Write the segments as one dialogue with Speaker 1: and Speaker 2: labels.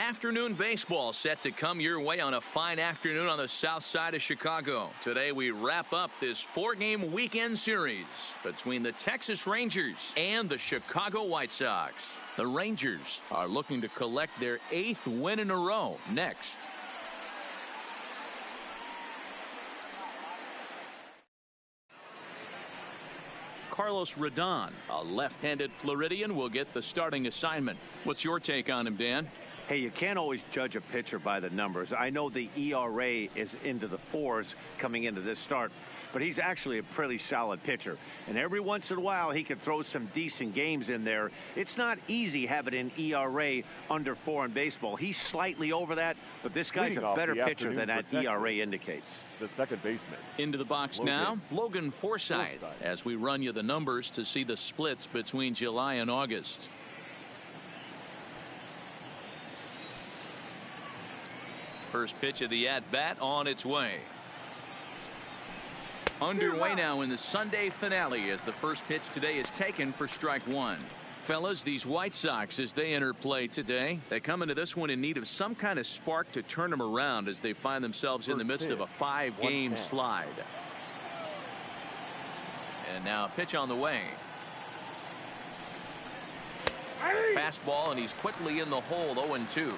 Speaker 1: Afternoon baseball set to come your way on a fine afternoon on the south side of Chicago. Today we wrap up this 4-game weekend series between the Texas Rangers and the Chicago White Sox. The Rangers are looking to collect their 8th win in a row next. Carlos Rodon, a left-handed Floridian, will get the starting assignment. What's your take on him, Dan?
Speaker 2: Hey, you can't always judge a pitcher by the numbers. I know the ERA is into the 4s coming into this start, but he's actually a pretty solid pitcher. And every once in a while, he can throw some decent games in there. It's not easy having an ERA under 4 in baseball. He's slightly over that, but this guy's a better pitcher than that ERA indicates.
Speaker 3: The second baseman.
Speaker 1: Into the box now, Logan Forsythe, as we run you the numbers to see the splits between July and August. First pitch of the at-bat on its way. Underway now in the Sunday finale as the first pitch today is taken for strike one. Fellas, these White Sox, as they enter play today, they come into this one in need of some kind of spark to turn them around as they find themselves in the midst of a 5-game slide. And now a pitch on the way. Fastball, and he's quickly in the hole, 0-2.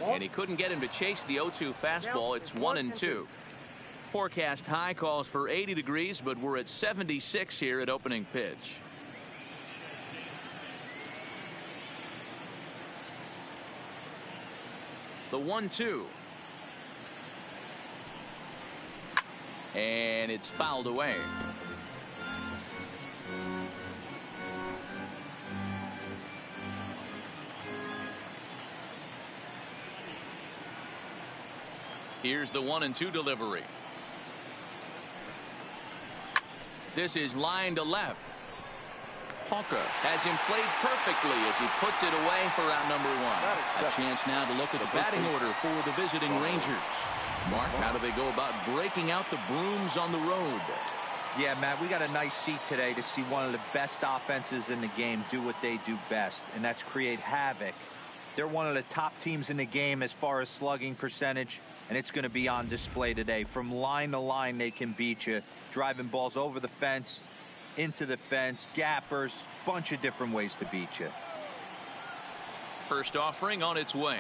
Speaker 1: And he couldn't get him to chase the 0-2 fastball. It's 1-2. Forecast high calls for 80 degrees, but we're at 76 here at opening pitch. The 1-2. And it's fouled away. Here's the 1-2 delivery. This is line to left. Hawker has him played perfectly as he puts it away for out number 1. A chance now to look at the batting order for the visiting Rangers. Mark, how do they go about breaking out the brooms on the road?
Speaker 4: Yeah, Matt, we got a nice seat today to see one of the best offenses in the game do what they do best, and that's create havoc. They're one of the top teams in the game as far as slugging percentage, and it's going to be on display today. From line to line, they can beat you, driving balls over the fence, into the fence, gappers, bunch of different ways to beat you.
Speaker 1: First offering on its way.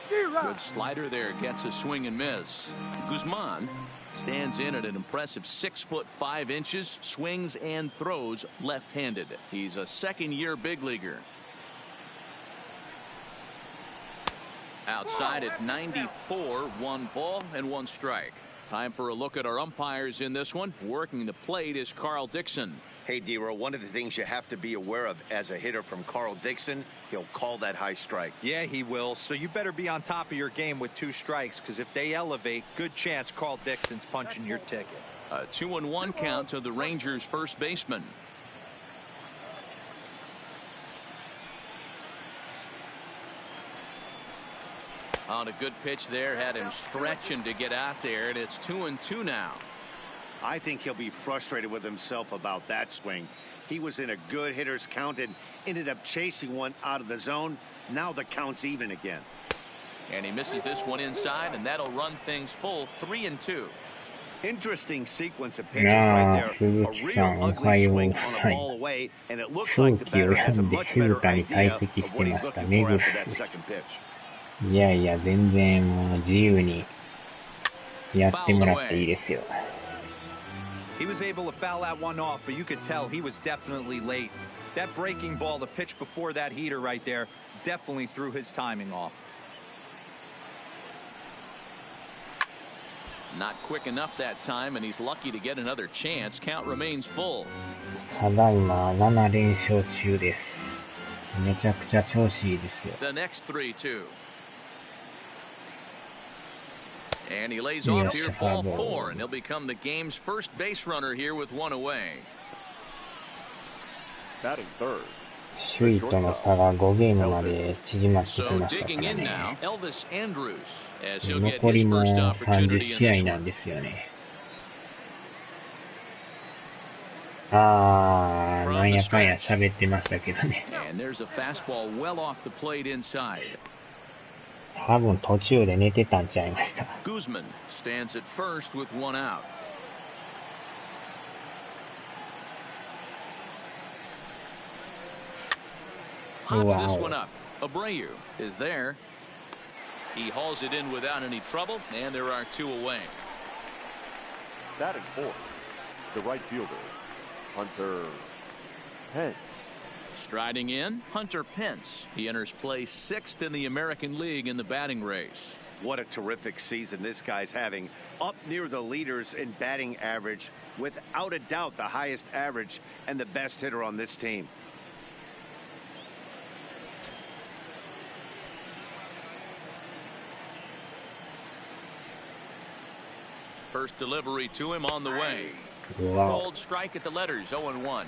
Speaker 1: Good slider there, gets a swing and miss. Guzman stands in at an impressive 6'5", swings and throws left-handed. He's a second-year big leaguer. Outside at 94, 1 ball and 1 strike. Time for a look at our umpires in this one. Working the plate is Carl Dixon.
Speaker 2: Hey, D-Row, one of the things you have to be aware of as a hitter from Carl Dixon, he'll call that high strike.
Speaker 4: Yeah, he will. So you better be on top of your game with 2 strikes, because if they elevate, good chance Carl Dixon's punching your ticket.
Speaker 1: A 2-1 count to the Rangers' first baseman. On a good pitch there, had him stretching to get out there, and it's 2-2 now.
Speaker 2: I think he'll be frustrated with himself about that swing. He was in a good hitter's count and ended up chasing one out of the zone. Now the count's even again.
Speaker 1: And he misses this one inside, and that'll run things full, 3-2.
Speaker 2: Interesting sequence of pitches right there. A real ugly swing on a ball away, and it looks like the batter has a much better idea of what he's looking for after that second pitch.
Speaker 5: いやいや、全然もう自由にやってもらっていいですよ。
Speaker 4: He was able to foul that one off, but you could tell he was definitely late. That breaking ball, the pitch before that heater right there, definitely threw his timing off.
Speaker 1: Not quick enough that time, and he's lucky to get another chance. Count remains full.
Speaker 5: ただいま7連勝中です。めちゃくちゃ調子いいですよ。
Speaker 1: The next 3-2. And he lays off here, ball 4, and he'll become the game's first base runner here with 1 away.
Speaker 3: Batting third,
Speaker 5: 首位との差が5ゲームまで縮まってき
Speaker 1: So
Speaker 5: ましたか
Speaker 1: digging
Speaker 5: ら
Speaker 1: in
Speaker 5: ね。
Speaker 1: now, Elvis Andrus, as he'll get
Speaker 5: 残
Speaker 1: his
Speaker 5: りも
Speaker 1: first
Speaker 5: 30
Speaker 1: opportunity in
Speaker 5: 試合
Speaker 1: this
Speaker 5: なん
Speaker 1: one.
Speaker 5: ですよね。なんやかんや喋ってましたけどね。
Speaker 1: And there's a fastball well off the plate inside.
Speaker 5: 多分途中で寝てたんちゃいました。
Speaker 1: Guzman stands at first with one out. Pops this one up. Abreu is there. He hauls it in without any trouble, and there are two away.
Speaker 3: Batting fourth, the right fielder, Hunter Pence.
Speaker 1: Striding in, Hunter Pence. He enters play 6th in the American League in the batting race.
Speaker 2: What a terrific season this guy's having. Up near the leaders in batting average, without a doubt the highest average and the best hitter on this team.
Speaker 1: First delivery to him on the way.
Speaker 5: Wow.
Speaker 1: Cold strike at the letters, 0-1.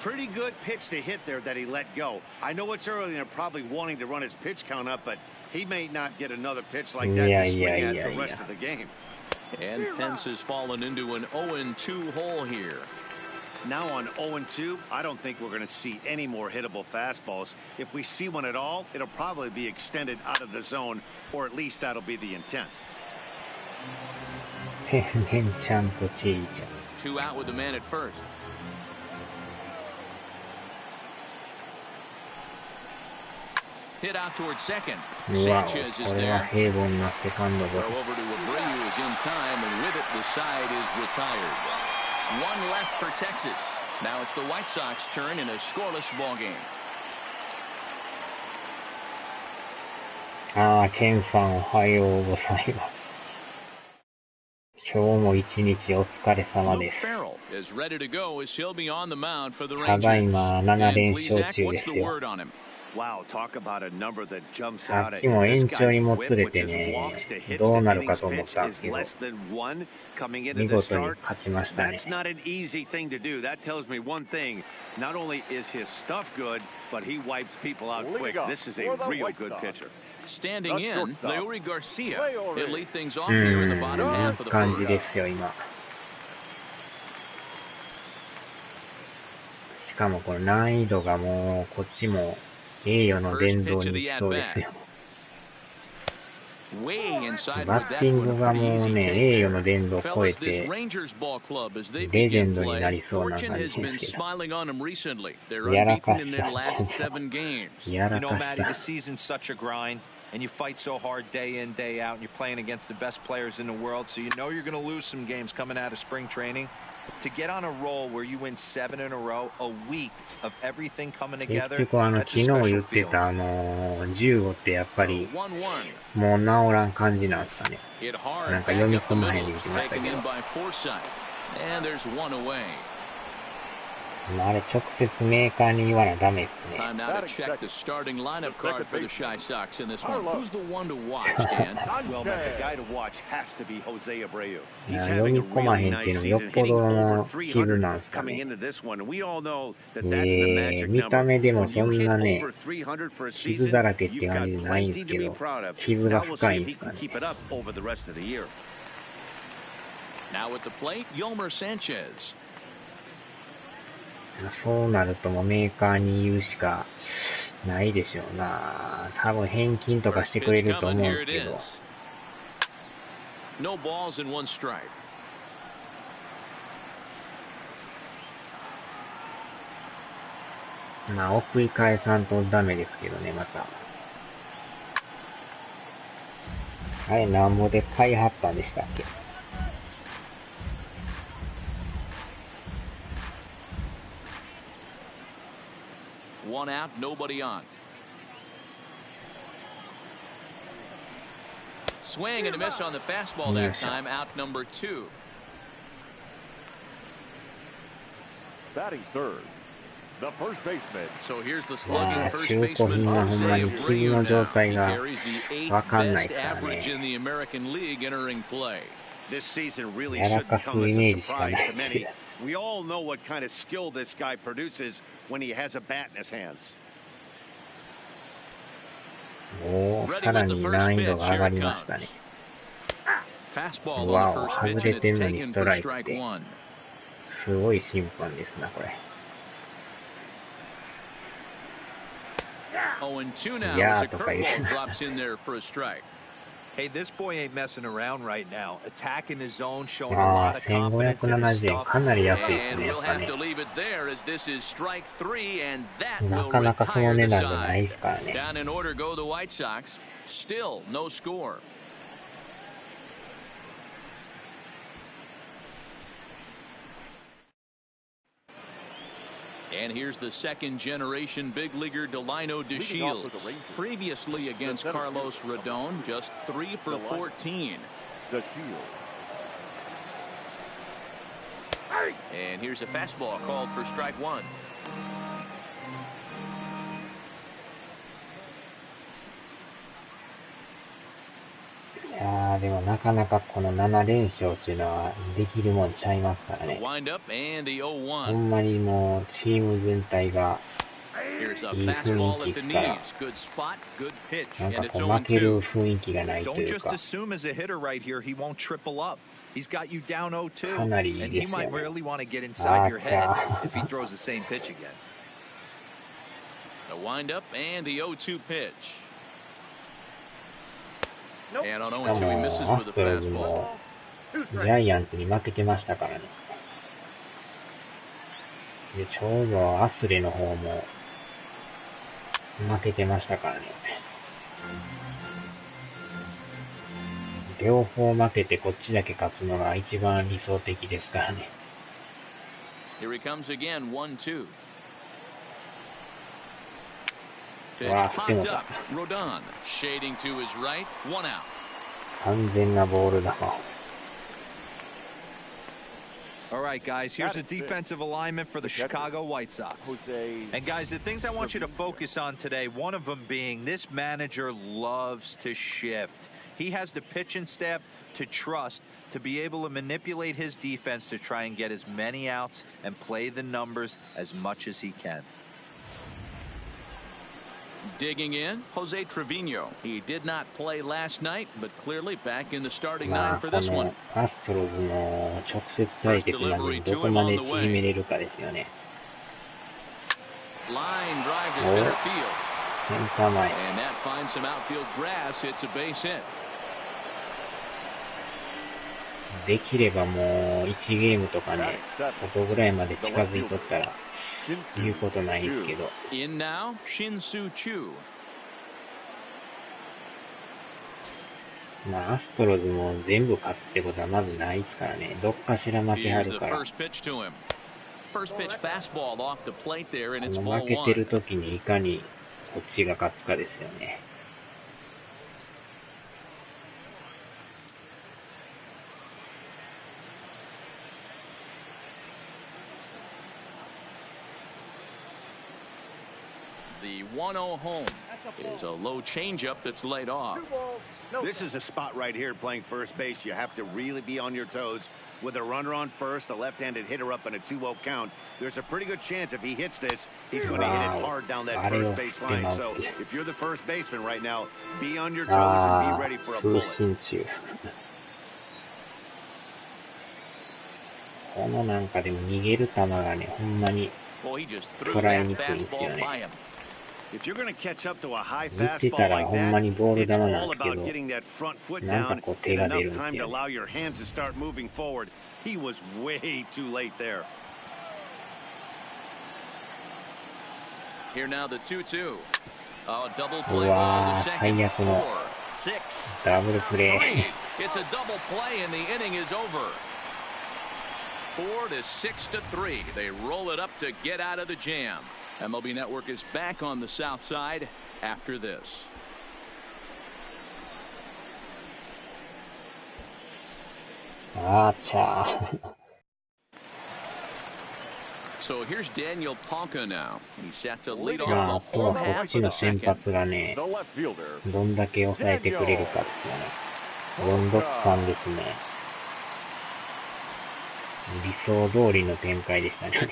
Speaker 2: Pretty good pitch to hit there that he let go. I know it's early and they're probably wanting to run his pitch count up, but he may not get another pitch like that to swing at the rest of the game.
Speaker 1: And Pence has fallen into an 0-2 hole here.
Speaker 2: Now on 0-2, I don't think we're going to see any more hittable fastballs. If we see one at all, it'll probably be extended out of the zone, or at least that'll be the intent.
Speaker 5: 天然ちゃんとチェイちゃん。
Speaker 1: Two out with the man at first. Hit out towards second.
Speaker 5: うわ、
Speaker 1: Sanchez
Speaker 5: こ
Speaker 1: is
Speaker 5: れは
Speaker 1: there.
Speaker 5: 平凡なセカンドゴ
Speaker 1: Throw
Speaker 5: ロ。
Speaker 1: over to Abreu is in time, and with it, the side is retired. One left for Texas. Now it's the White Sox turn in a scoreless ball game.
Speaker 5: ケンさんおはようございます。今日も一日お疲れ様です。
Speaker 1: た
Speaker 5: だいま7連勝中ですよ。さっきも延長にもつれてね、どうなるかと思ったんですけど、見事に勝ちましたね。
Speaker 1: Standing in, Leury Garcia. He'll lead things off here in the bottom half of the
Speaker 5: 感じ
Speaker 1: first.
Speaker 5: ですよ、今。しかもこれ難易度がもう、こっちも栄誉の殿堂に行きそうですよ。バッティングがもうね、栄誉の殿堂を超えて、レジェンドになりそうな感じですけど。やらかした。やらかした。
Speaker 4: And you fight so hard day in, day out, and you're playing against the best players in the world, so you know you're going to lose some games coming out of spring training. To get on a roll where you win 7 in a row, a week of everything coming together,
Speaker 5: 結局昨日言ってた15ってやっぱりもう治らん感じなんですかね。なんか読み込まへんで言ってましたけど。あれ直接メーカーに言わなダメですね。
Speaker 1: Time now to check the starting lineup card for the Shy Sox in this one. Who's the one to watch, Dan?
Speaker 2: Well, the guy to watch has to be Jose Abreu.
Speaker 5: 読み込まへんっていうのもよっぽどの傷なんですかね。見た目でもそんなね、傷だらけって感じじゃないんですけど、傷が深いんですかね。
Speaker 1: Now at the plate, Yolmer Sanchez.
Speaker 5: そうなるともうメーカーに言うしかないでしょうな。多分返金とかしてくれると思うんですけど。
Speaker 1: No balls and one strike.
Speaker 5: まあ送り返さんとダメですけどね、また。あれなんぼで買いはったんでしたっけ。
Speaker 1: One out, nobody on. Swing and a miss on the fastball that time. Out number 2.
Speaker 3: Batting third, the first baseman.
Speaker 1: So here's the slugging first baseman Jose Abreu now. He carries the 8th best average in the American League entering play.
Speaker 2: This season really should come as a surprise to many. We all know what kind of skill this guy produces when he has a bat in his hands.
Speaker 5: おお、さらに難易度が上がりましたね。わお、外れてるのにストライクって。すごい審判ですな、これ。いやーとか言う。
Speaker 4: Hey, this boy ain't messing around right now. Attacking his zone, showing a lot of confidence in his stuff.
Speaker 5: かなり安いですね、やっぱね。なかなかその値段じゃないですからね。
Speaker 1: Down in order go the White Sox. Still no score. And here's the second-generation big leaguer Delino DeShields. Previously against Carlos Rodon, just 3 for 14. And here's a fastball called for strike 1.
Speaker 5: いやーでもなかなかこの7連勝っていうのはできるもんちゃいますからね。ほんまにもうチーム全体がいい雰囲気からなんかこう負ける雰囲気がないというかかなりいいですよね。あーしかもアストロズもジャイアンツに負けてましたからね。でちょうどアスレの方も負けてましたからね。両方負けてこっちだけ勝つのが一番理想的ですからね。わあ、振ってもた。完全なボール球。
Speaker 4: All right, guys, here's a defensive alignment for the Chicago White Sox. And guys, the things I want you to focus on today, one of them being this manager loves to shift. He has the pitching staff to trust to be able to manipulate his defense to try and get as many outs and play the numbers as much as he can.
Speaker 1: Digging in, Jose Trevino. He did not play last night, but clearly back in the starting nine for this one.
Speaker 5: アストロズの直接対決なのにどこまで縮めれるかですよね。
Speaker 1: Line drive to center field.
Speaker 5: センター前。
Speaker 1: And that finds some outfield grass. It's a base hit.
Speaker 5: できればもう1ゲームとかね、外ぐらいまで近づいとったら言うことないですけど。
Speaker 1: In now, Shin-Soo Choo.
Speaker 5: まあアストロズも全部勝つってことはまずないですからね。どっかしら負けはるから。その負けてる時にいかにこっちが勝つかですよね。
Speaker 1: The 1-0 home is a low changeup that's laid off.
Speaker 2: This is a spot right here playing first base. You have to really be on your toes. With a runner on first, a left-handed hitter up in a 2-0 count, there's a pretty good chance if he hits this, he's going to hit it hard down that first base line. So if you're the first baseman right now, be on your toes and be ready for a bullet.
Speaker 5: このなんかでも逃げる球がね、ほんまに捉えにくいんですよね。
Speaker 2: If you're going to catch up to a high
Speaker 5: 打ってた
Speaker 2: fastball
Speaker 5: ら
Speaker 2: like
Speaker 5: ほんまに
Speaker 2: that,
Speaker 5: ボール
Speaker 2: it's
Speaker 5: 球なん
Speaker 2: all
Speaker 5: ですけ
Speaker 2: about
Speaker 5: ど、
Speaker 2: getting that front foot
Speaker 5: なんか
Speaker 2: down
Speaker 5: こう手
Speaker 2: in
Speaker 5: が出
Speaker 2: enough
Speaker 5: るんです
Speaker 2: time to
Speaker 5: よね。
Speaker 2: allow your hands to start moving forward. He was way too late there.
Speaker 1: Here now the 2-2. Oh, double
Speaker 5: う
Speaker 1: play ball
Speaker 5: わ
Speaker 1: to
Speaker 5: ー、
Speaker 1: second.
Speaker 5: 最悪の
Speaker 1: 4-6.
Speaker 5: ダブルプレー。
Speaker 1: It's a double play and the inning is over. 4-6-3. They roll it up to get out of the jam. MLB Network is back on the south side after this. So here's Daniel Palka now. He's set to lead off
Speaker 5: まあ、あ
Speaker 1: the
Speaker 5: とは
Speaker 1: home
Speaker 5: こっ
Speaker 1: half
Speaker 5: ち
Speaker 1: of
Speaker 5: の
Speaker 1: the
Speaker 5: 先
Speaker 1: second.
Speaker 5: 発がね、どんだけ抑えてくれるかですよね。4-6-3ですね。理想通りの展開でしたね。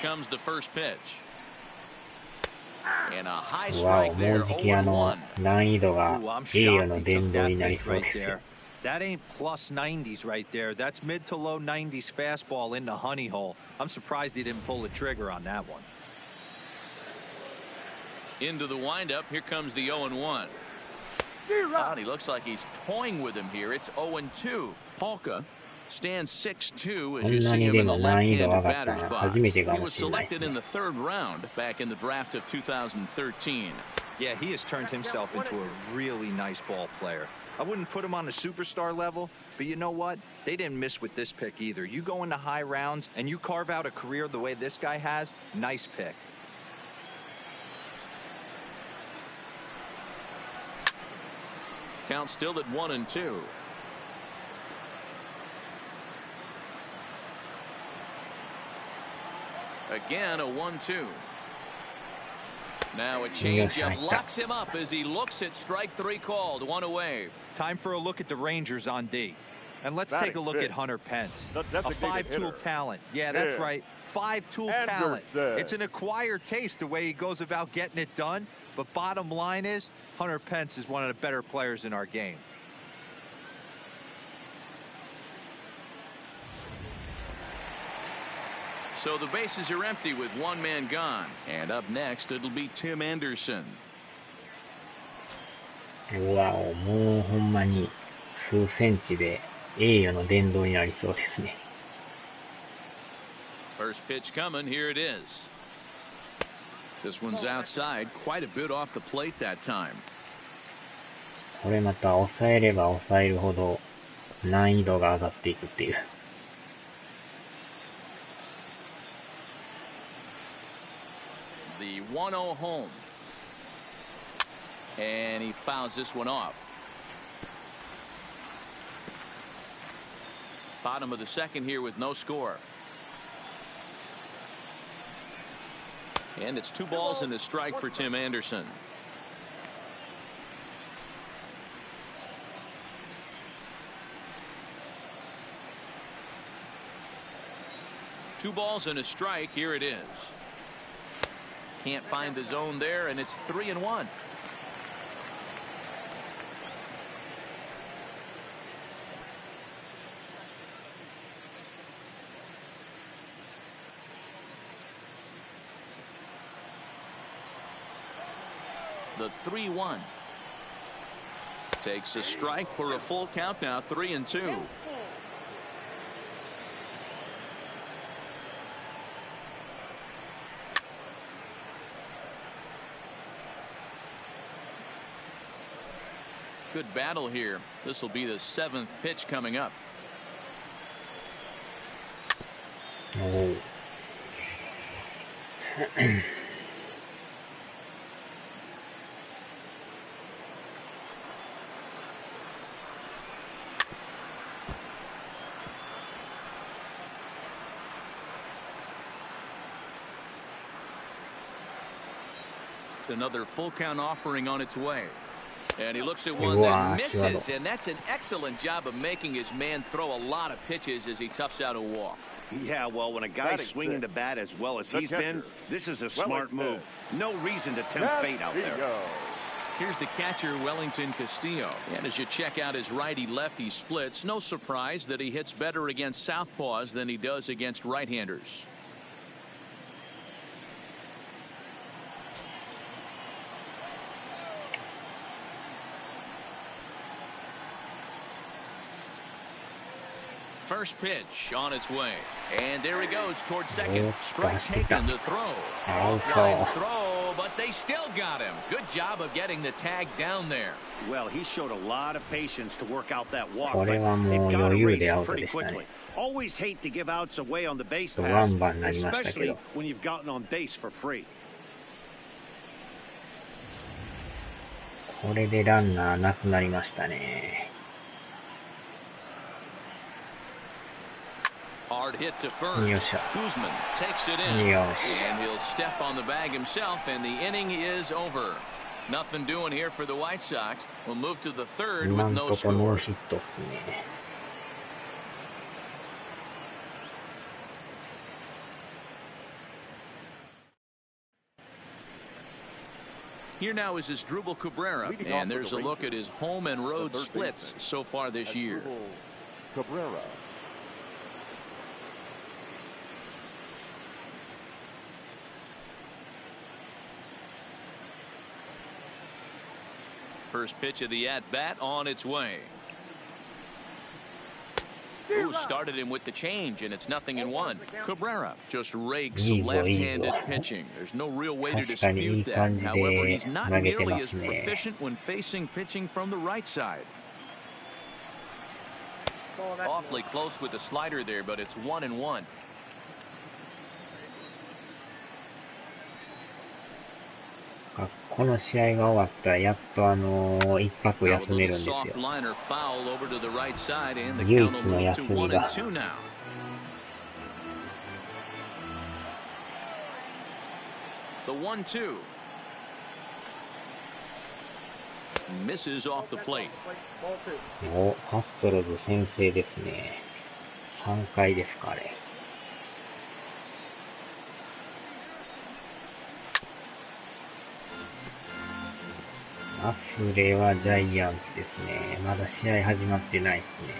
Speaker 5: わお、もうじき難易度が栄誉の殿堂になりそうですよ。
Speaker 4: That ain't plus 90s right there. That's mid to low 90s fastball into honey hole. I'm surprised he didn't pull the trigger on that one.
Speaker 1: Into the windup, here comes the 0-1. He looks like he's toying with him here. It's 0-2. Polka stands 6'2" as you see him in the left-handed batter's box. He was selected in the third round back in the draft of 2013.
Speaker 4: Yeah, he has turned himself into a really nice ball player. I wouldn't put him on the superstar level, but you know what? They didn't miss with this pick either. You go into high rounds and you carve out a career the way this guy has, nice pick.
Speaker 1: Count still at 1-2. Again, a 1-2. Now a changeup locks him up as he looks at strike three called. One away.
Speaker 4: Time for a look at the Rangers on D. And let's take a look at Hunter Pence. A five-tool talent. Yeah, that's right. Five-tool talent. It's an acquired taste the way he goes about getting it done. But bottom line is, Hunter Pence is one of the better players in our game.
Speaker 1: So the bases are empty with one man gone. And up next, it'll be Tim Anderson.
Speaker 5: うわお、もうほんまに数センチで栄誉の殿堂になりそうですね。
Speaker 1: First pitch coming, here it is. This one's outside, quite a bit off the plate that time.
Speaker 5: これまた抑えれば抑えるほど難易度が上がっていくっていう。
Speaker 1: The 1-0 home. And he fouls this one off. Bottom of the second here with no score. And it's 2 balls and a strike for Tim Anderson. Two balls and a strike. Here it is. Can't find the zone there, and it's 3-1. The 3-1 takes a strike for a full count now. 3-2. Good battle here. This will be the 7th pitch coming up.
Speaker 5: Oh.
Speaker 1: Another full count offering on its way. And he looks at one that misses, and that's an excellent job of making his man throw a lot of pitches as he toughs out a walk.
Speaker 2: Yeah, well, when a guy's swinging the bat as well as he's been, this is a smart move. No reason to tempt fate out there.
Speaker 1: Here's the catcher, Wellington Castillo. And as you check out his righty-lefty splits, no surprise that he hits better against southpaws than he does against right-handers. First pitch on its way. And there he goes towards second. Strike taken, the throw. Line throw, but they still got him. Good job of getting the tag down there.
Speaker 2: Well, he showed a lot of patience to work out that walk,
Speaker 5: これは
Speaker 2: but
Speaker 5: もう
Speaker 2: it got
Speaker 5: 余裕で
Speaker 2: erased
Speaker 5: アウト
Speaker 2: pretty
Speaker 5: でしたね。
Speaker 2: quickly. Always hate to give outs away on the base pass,
Speaker 5: ワンバンになりましたけ
Speaker 2: especially
Speaker 5: ど。
Speaker 2: when you've gotten on base for free.
Speaker 5: これでランナーなくなりましたね。
Speaker 1: Hard hit to first.
Speaker 5: よっしゃ。
Speaker 1: Guzman takes it in.
Speaker 5: よし。
Speaker 1: And he'll step on the bag himself, and the inning is over. Nothing doing here for the White Sox. We'll move to the third
Speaker 5: 今
Speaker 1: with
Speaker 5: ん
Speaker 1: no
Speaker 5: とこノー
Speaker 1: score.
Speaker 5: ヒットっすね。
Speaker 1: Here now is his Drupal Cabrera, and there's a look at his home and road splits so far this year.
Speaker 3: Cabrera.
Speaker 1: First pitch of the at-bat on its way. Ooh, started him with the change, and it's 0-1. Cabrera just rakes left-handed pitching. There's no real way to dispute that. However, he's not nearly as proficient when facing pitching from the right side. Awfully close with the slider there, but it's 1-1.
Speaker 5: この試合が終わったらやっと一泊休めるんですよ。唯一の休みが。お、アストロズ先制ですね。3回ですか、あれ。アスレはジャイアンツですね。まだ試合始まってないですね。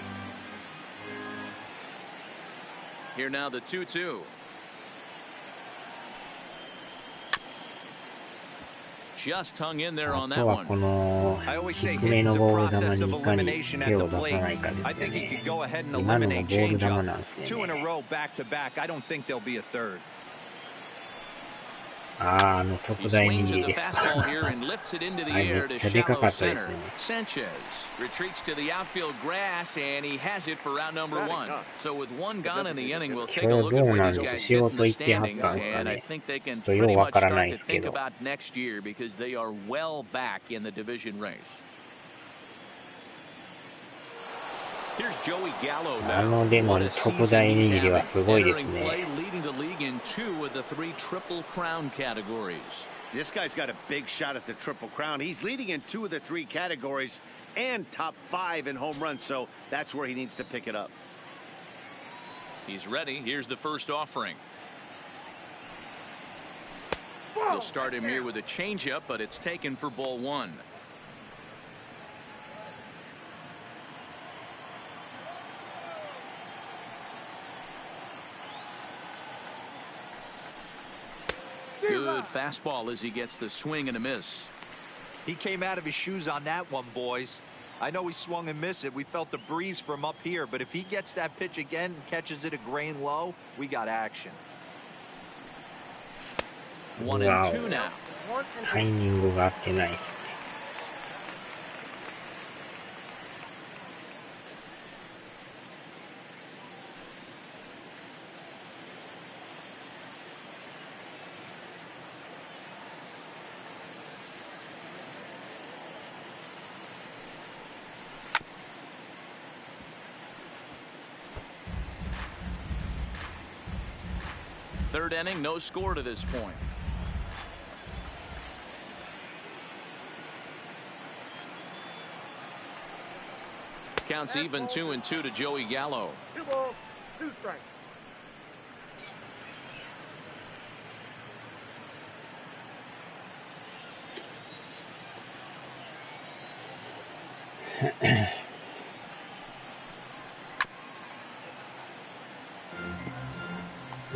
Speaker 1: Here now the 2-2. Just hung in there on that one.
Speaker 5: あとはこの低めのボール球にいかに手を出さないかですよね。今のもボール球なんですよね。あの特大握りです。あれめっちゃでかかったですね。
Speaker 1: Sanchez retreats to the outfield grass and he has it for round number 1. So with one gone in the inning, we'll take a look at where these guys sit in the standings, and I think they can pretty much start to think about next year because they are well back in the division race. Here's Joey Gallo now.
Speaker 5: でも特大握りはすごいですね。
Speaker 1: Leading the league in 2 of the 3 Triple Crown categories.
Speaker 2: This guy's got a big shot at the Triple Crown. He's leading in 2 of the 3 categories and top 5 in home runs, so that's where he needs to pick it up.
Speaker 1: He's ready. Here's the first offering. He'll start him here with a changeup, but it's taken for ball 1. Good fastball as he gets the swing and a miss.
Speaker 4: He came out of his shoes on that one, boys. I know he swung and missed it. We felt the breeze from up here, but if he gets that pitch again and catches it a grain low, we got action.
Speaker 1: 1-2 now.
Speaker 5: タイミングが合ってないですね。
Speaker 1: Third inning, no score to this point. Counts even 2-2 to Joey Gallo.
Speaker 3: 2 balls, 2 strikes.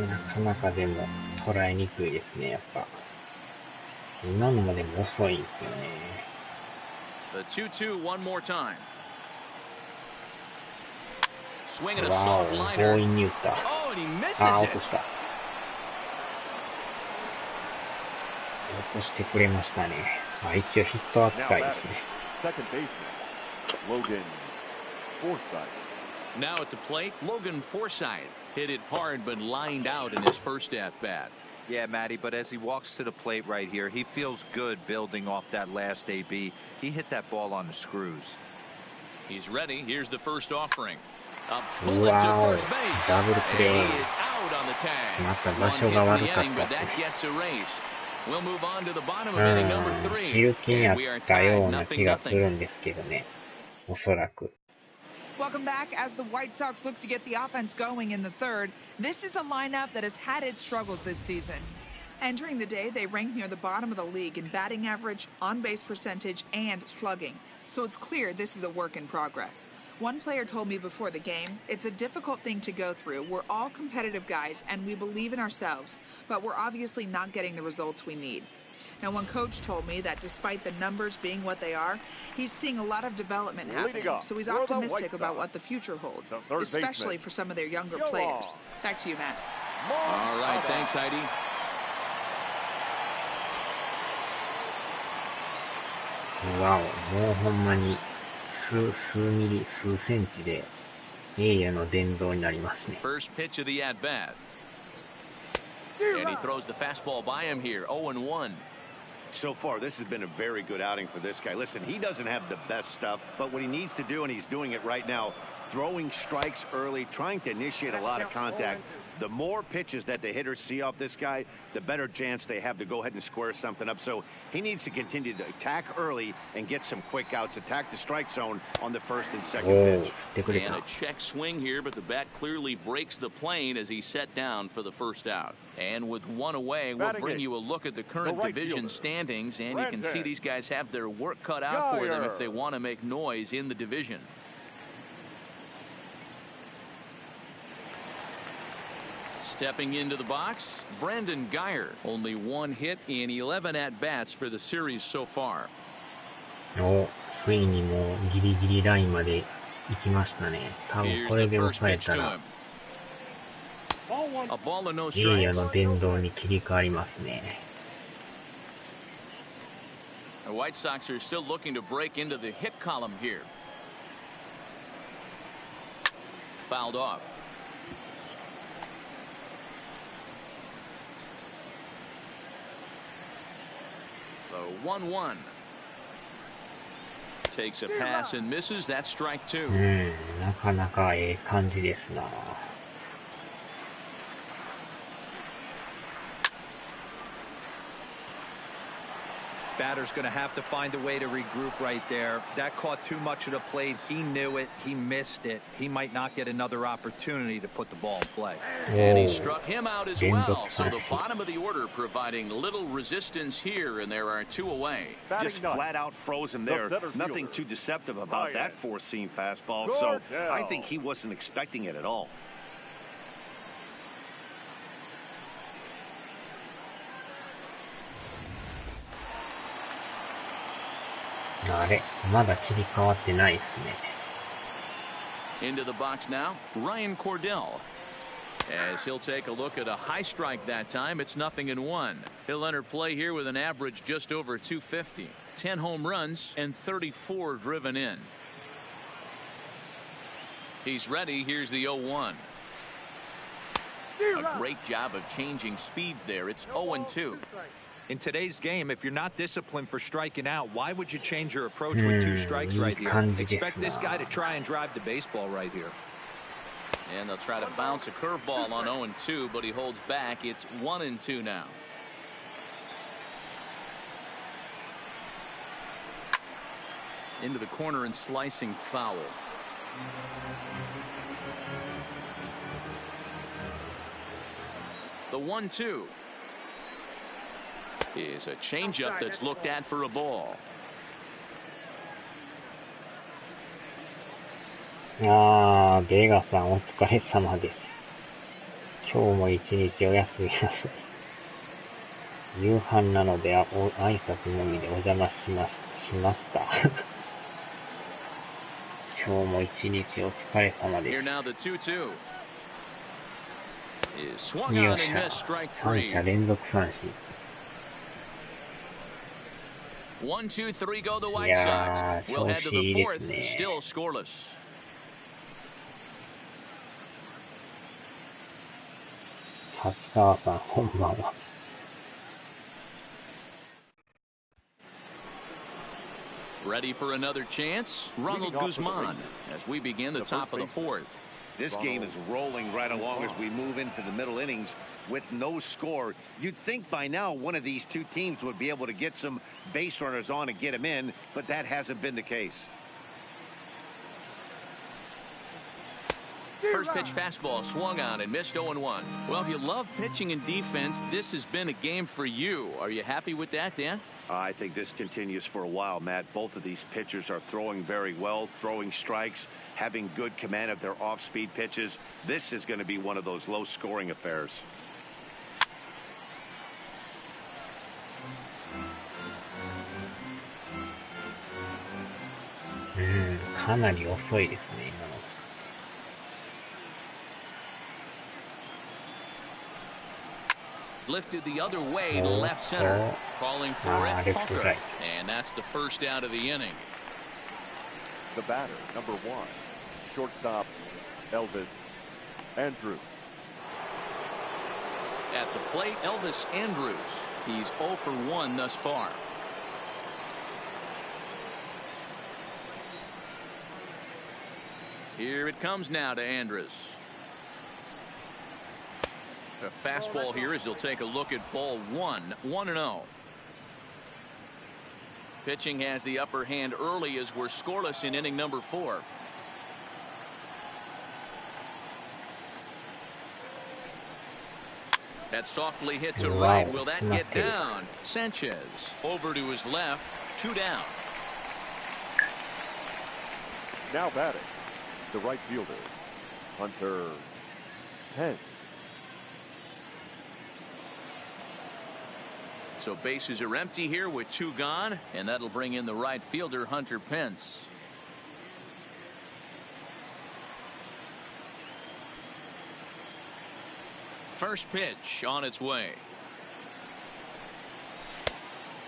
Speaker 5: なかなかでも捉えにくいですね、やっぱ。今のもでも遅いんですよね。
Speaker 1: The 2-2 one more time. Swinging a soft liner.
Speaker 5: 強引に打った。
Speaker 1: Oh, and he misses
Speaker 5: あ、
Speaker 1: it.
Speaker 5: 落とした。落としてくれましたね。あ、一応ヒット扱いですね。
Speaker 3: Second baseman, Logan Forsythe.
Speaker 1: Now at the plate, Logan Forsythe hit it hard but lined out in his first at-bat.
Speaker 4: Yeah, Matty, but as he walks to the plate right here, he feels good building off that last AB. He hit that ball on the screws.
Speaker 1: He's ready. Here's the first offering. A bullet to first base.
Speaker 5: Double play.
Speaker 1: He is out on the tag.
Speaker 5: また場所が悪かったですね。
Speaker 1: But that gets erased. We'll move on to the bottom of inning number 3.
Speaker 5: 昼気にあったような気がするんですけどね。おそらく。
Speaker 6: Welcome back as the White Sox look to get the offense going in the third. This is a lineup that has had its struggles this season. Entering the day, they ranked near the bottom of the league in batting average, on-base percentage, and slugging. So it's clear this is a work in progress. One player told me before the game, it's a difficult thing to go through. We're all competitive guys, and we believe in ourselves, but we're obviously not getting the results we need. Now, one coach told me that despite the numbers being what they are, he's seeing a lot of development happening, so he's optimistic about what the future holds, especially for some of their younger players. Back to you, Matt.
Speaker 1: All right, thanks, Heidi.
Speaker 5: Wow, もうほんまに数ミリ、数センチで栄誉の殿堂になりますね。
Speaker 1: First pitch of the at-bat. And he throws the fastball by him here, 0-1.
Speaker 2: So far, this has been a very good outing for this guy. Listen, he doesn't have the best stuff, but what he needs to do, and he's doing it right now, throwing strikes early, trying to initiate a lot of contact. The more pitches that the hitters see off this guy, the better chance they have to go ahead and square something up. So he needs to continue to attack early and get some quick outs, attack the strike zone on the first and second pitch.
Speaker 1: And a check swing here, but the bat clearly breaks the plane as he's set down for the first out. And with one away, we'll bring you a look at the current division standings, and you can see these guys have their work cut out for them if they want to make noise in the division. Stepping into the box, Brandon Geyer. Only one hit in 11 at-bats for the series so far.
Speaker 5: ついにもうギリギリラインまで行きましたね。多分これで抑えたら栄誉の殿堂に切り替わりますね。
Speaker 1: The White Sox are still looking to break into the hit column here. Fouled off. The 1-1. Takes a pass and misses. That's strike two.
Speaker 5: なかなかええ感じですな。
Speaker 4: Batter's going to have to find a way to regroup right there. That caught too much of the plate. He knew it. He missed it. He might not get another opportunity to put the ball in play.
Speaker 1: And he struck him out as well. So the bottom of the order providing little resistance here, and there are two away.
Speaker 2: Just flat out froze him there. Nothing too deceptive about that four-seam fastball. So I think he wasn't expecting it at all.
Speaker 5: あれ、まだ切り替わってないです
Speaker 1: ね。Into the box now, Ryan Cordell. As he'll take a look at a high strike that time, it's 0-1. He'll enter play here with an average just over 250. 10 home runs and 34 driven in. He's ready. Here's the 0-1. A great job of changing speeds there. It's 0-2.
Speaker 4: In today's game, if you're not disciplined for striking out, why would you change your approach with two strikes right here? Expect this guy to try and drive the baseball right here.
Speaker 1: And they'll try to bounce a curveball on 0-2, but he holds back. It's 1-2 now. Into the corner and slicing foul. The 1-2 is a changeup that's looked at for a ball.
Speaker 5: ベガさんお疲れ様です。今日も一日お休みます。夕飯なので挨拶のみでお邪魔しました。今日も一日お疲れ様です。よっしゃ、3者連続三振。
Speaker 1: 1-2-3 go the White Sox. We'll head to the fourth. Still scoreless. Ready for another chance? Ronald Guzman as we begin the top of the fourth.
Speaker 2: This game is rolling right along as we move into the middle innings with no score. You'd think by now one of these two teams would be able to get some base runners on and get them in, but that hasn't been the case.
Speaker 1: First pitch fastball swung on and missed 0-1. Well, if you love pitching and defense, this has been a game for you. Are you happy with that, Dan?
Speaker 2: I think this continues for a while, Matt. Both of these pitchers are throwing very well, throwing strikes, having good command of their off-speed pitches. This is going to be one of those low-scoring affairs.
Speaker 5: Hmm, かなり遅いですね、今の。
Speaker 1: Lifted the other way to left center. Calling for it, Parker. And that's the first out of the inning.
Speaker 3: The batter, number 1, shortstop, Elvis Andrus.
Speaker 1: At the plate, Elvis Andrus. He's 0 for 1 thus far. Here it comes now to Andrus. A fastball here as he'll take a look at ball 1, 1-0. Pitching has the upper hand early as we're scoreless in inning number 4. That softly hit to right. Will that get down? Sanchez over to his left. 2 down.
Speaker 3: Now batting, the right fielder, Hunter Pence.
Speaker 1: So bases are empty here with 2 gone, and that'll bring in the right fielder, Hunter Pence. First pitch on its way.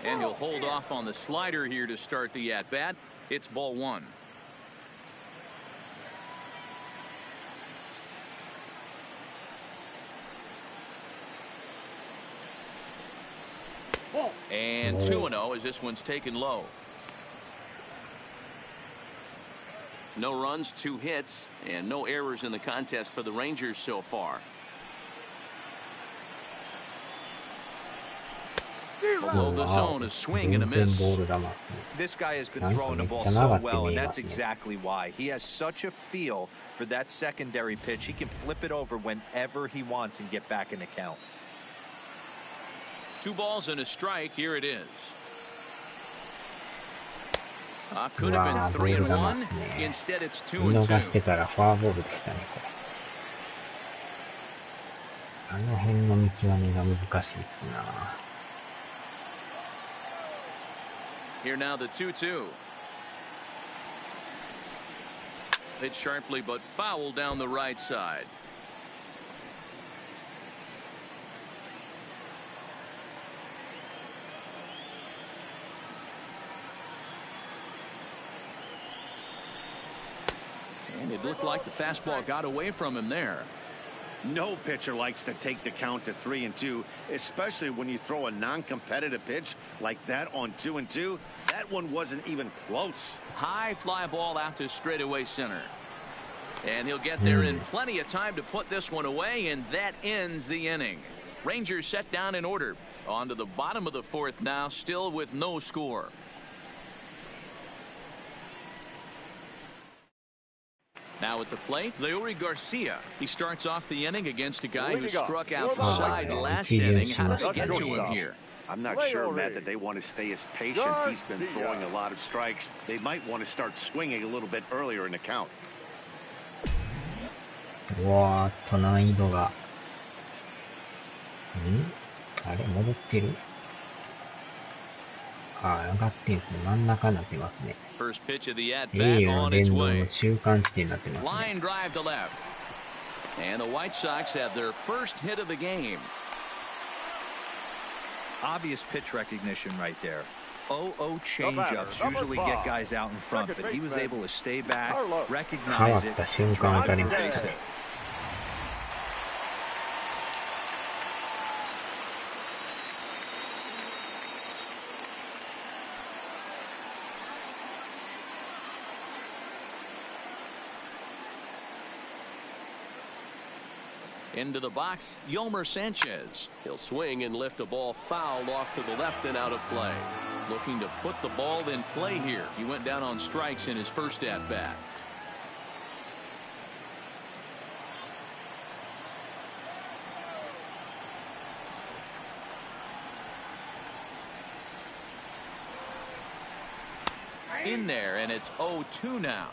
Speaker 1: And he'll hold off on the slider here to start the at-bat. It's ball 1. And 2-0 as this one's taken low. No runs, 2 hits, and no errors in the contest for the Rangers so far. Below the zone, a swing and a miss.
Speaker 4: This guy has been throwing the ball so well, and that's exactly why. He has such a feel for that secondary pitch. He can flip it over whenever he wants and get back in the count.
Speaker 1: 2 balls and a strike. Here it is. Could have been 3-1. Instead, it's 2-2.
Speaker 5: 見逃してからフォアボールでしたね、これ。あの辺の見極めが難しいですな。
Speaker 1: Here now the 2-2. Hit sharply but foul down the right side. And it looked like the fastball got away from him there.
Speaker 2: No pitcher likes to take the count to 3-2, especially when you throw a non-competitive pitch like that on 2-2. That one wasn't even close.
Speaker 1: High fly ball out to straightaway center. And he'll get there in plenty of time to put this one away, and that ends the inning. Rangers set down in order. On to the bottom of the 4th now, still with no score. Now at the plate, Leury Garcia. He starts off the inning against a guy who struck out the side last inning. How did they get to him here?
Speaker 2: I'm not sure, Matt, that they want to stay as patient. He's been throwing a lot of strikes. They might want to start swinging a little bit earlier in the count.
Speaker 5: うわーっと難易度が。あれ戻ってる。あ、上がってんすね。真ん中になってますね。
Speaker 1: First pitch of the at-bat on its way.
Speaker 5: Line
Speaker 1: drive to left. And the White Sox have their first hit of the game.
Speaker 4: Obvious pitch recognition right there. 0-0 changeups usually get guys out in front, but he was able to stay back, recognize it, drive and base it.
Speaker 1: Into the box, Yolmer Sanchez. He'll swing and lift a ball foul off to the left and out of play. Looking to put the ball in play here. He went down on strikes in his first at-bat. in there, and it's 0-2 now.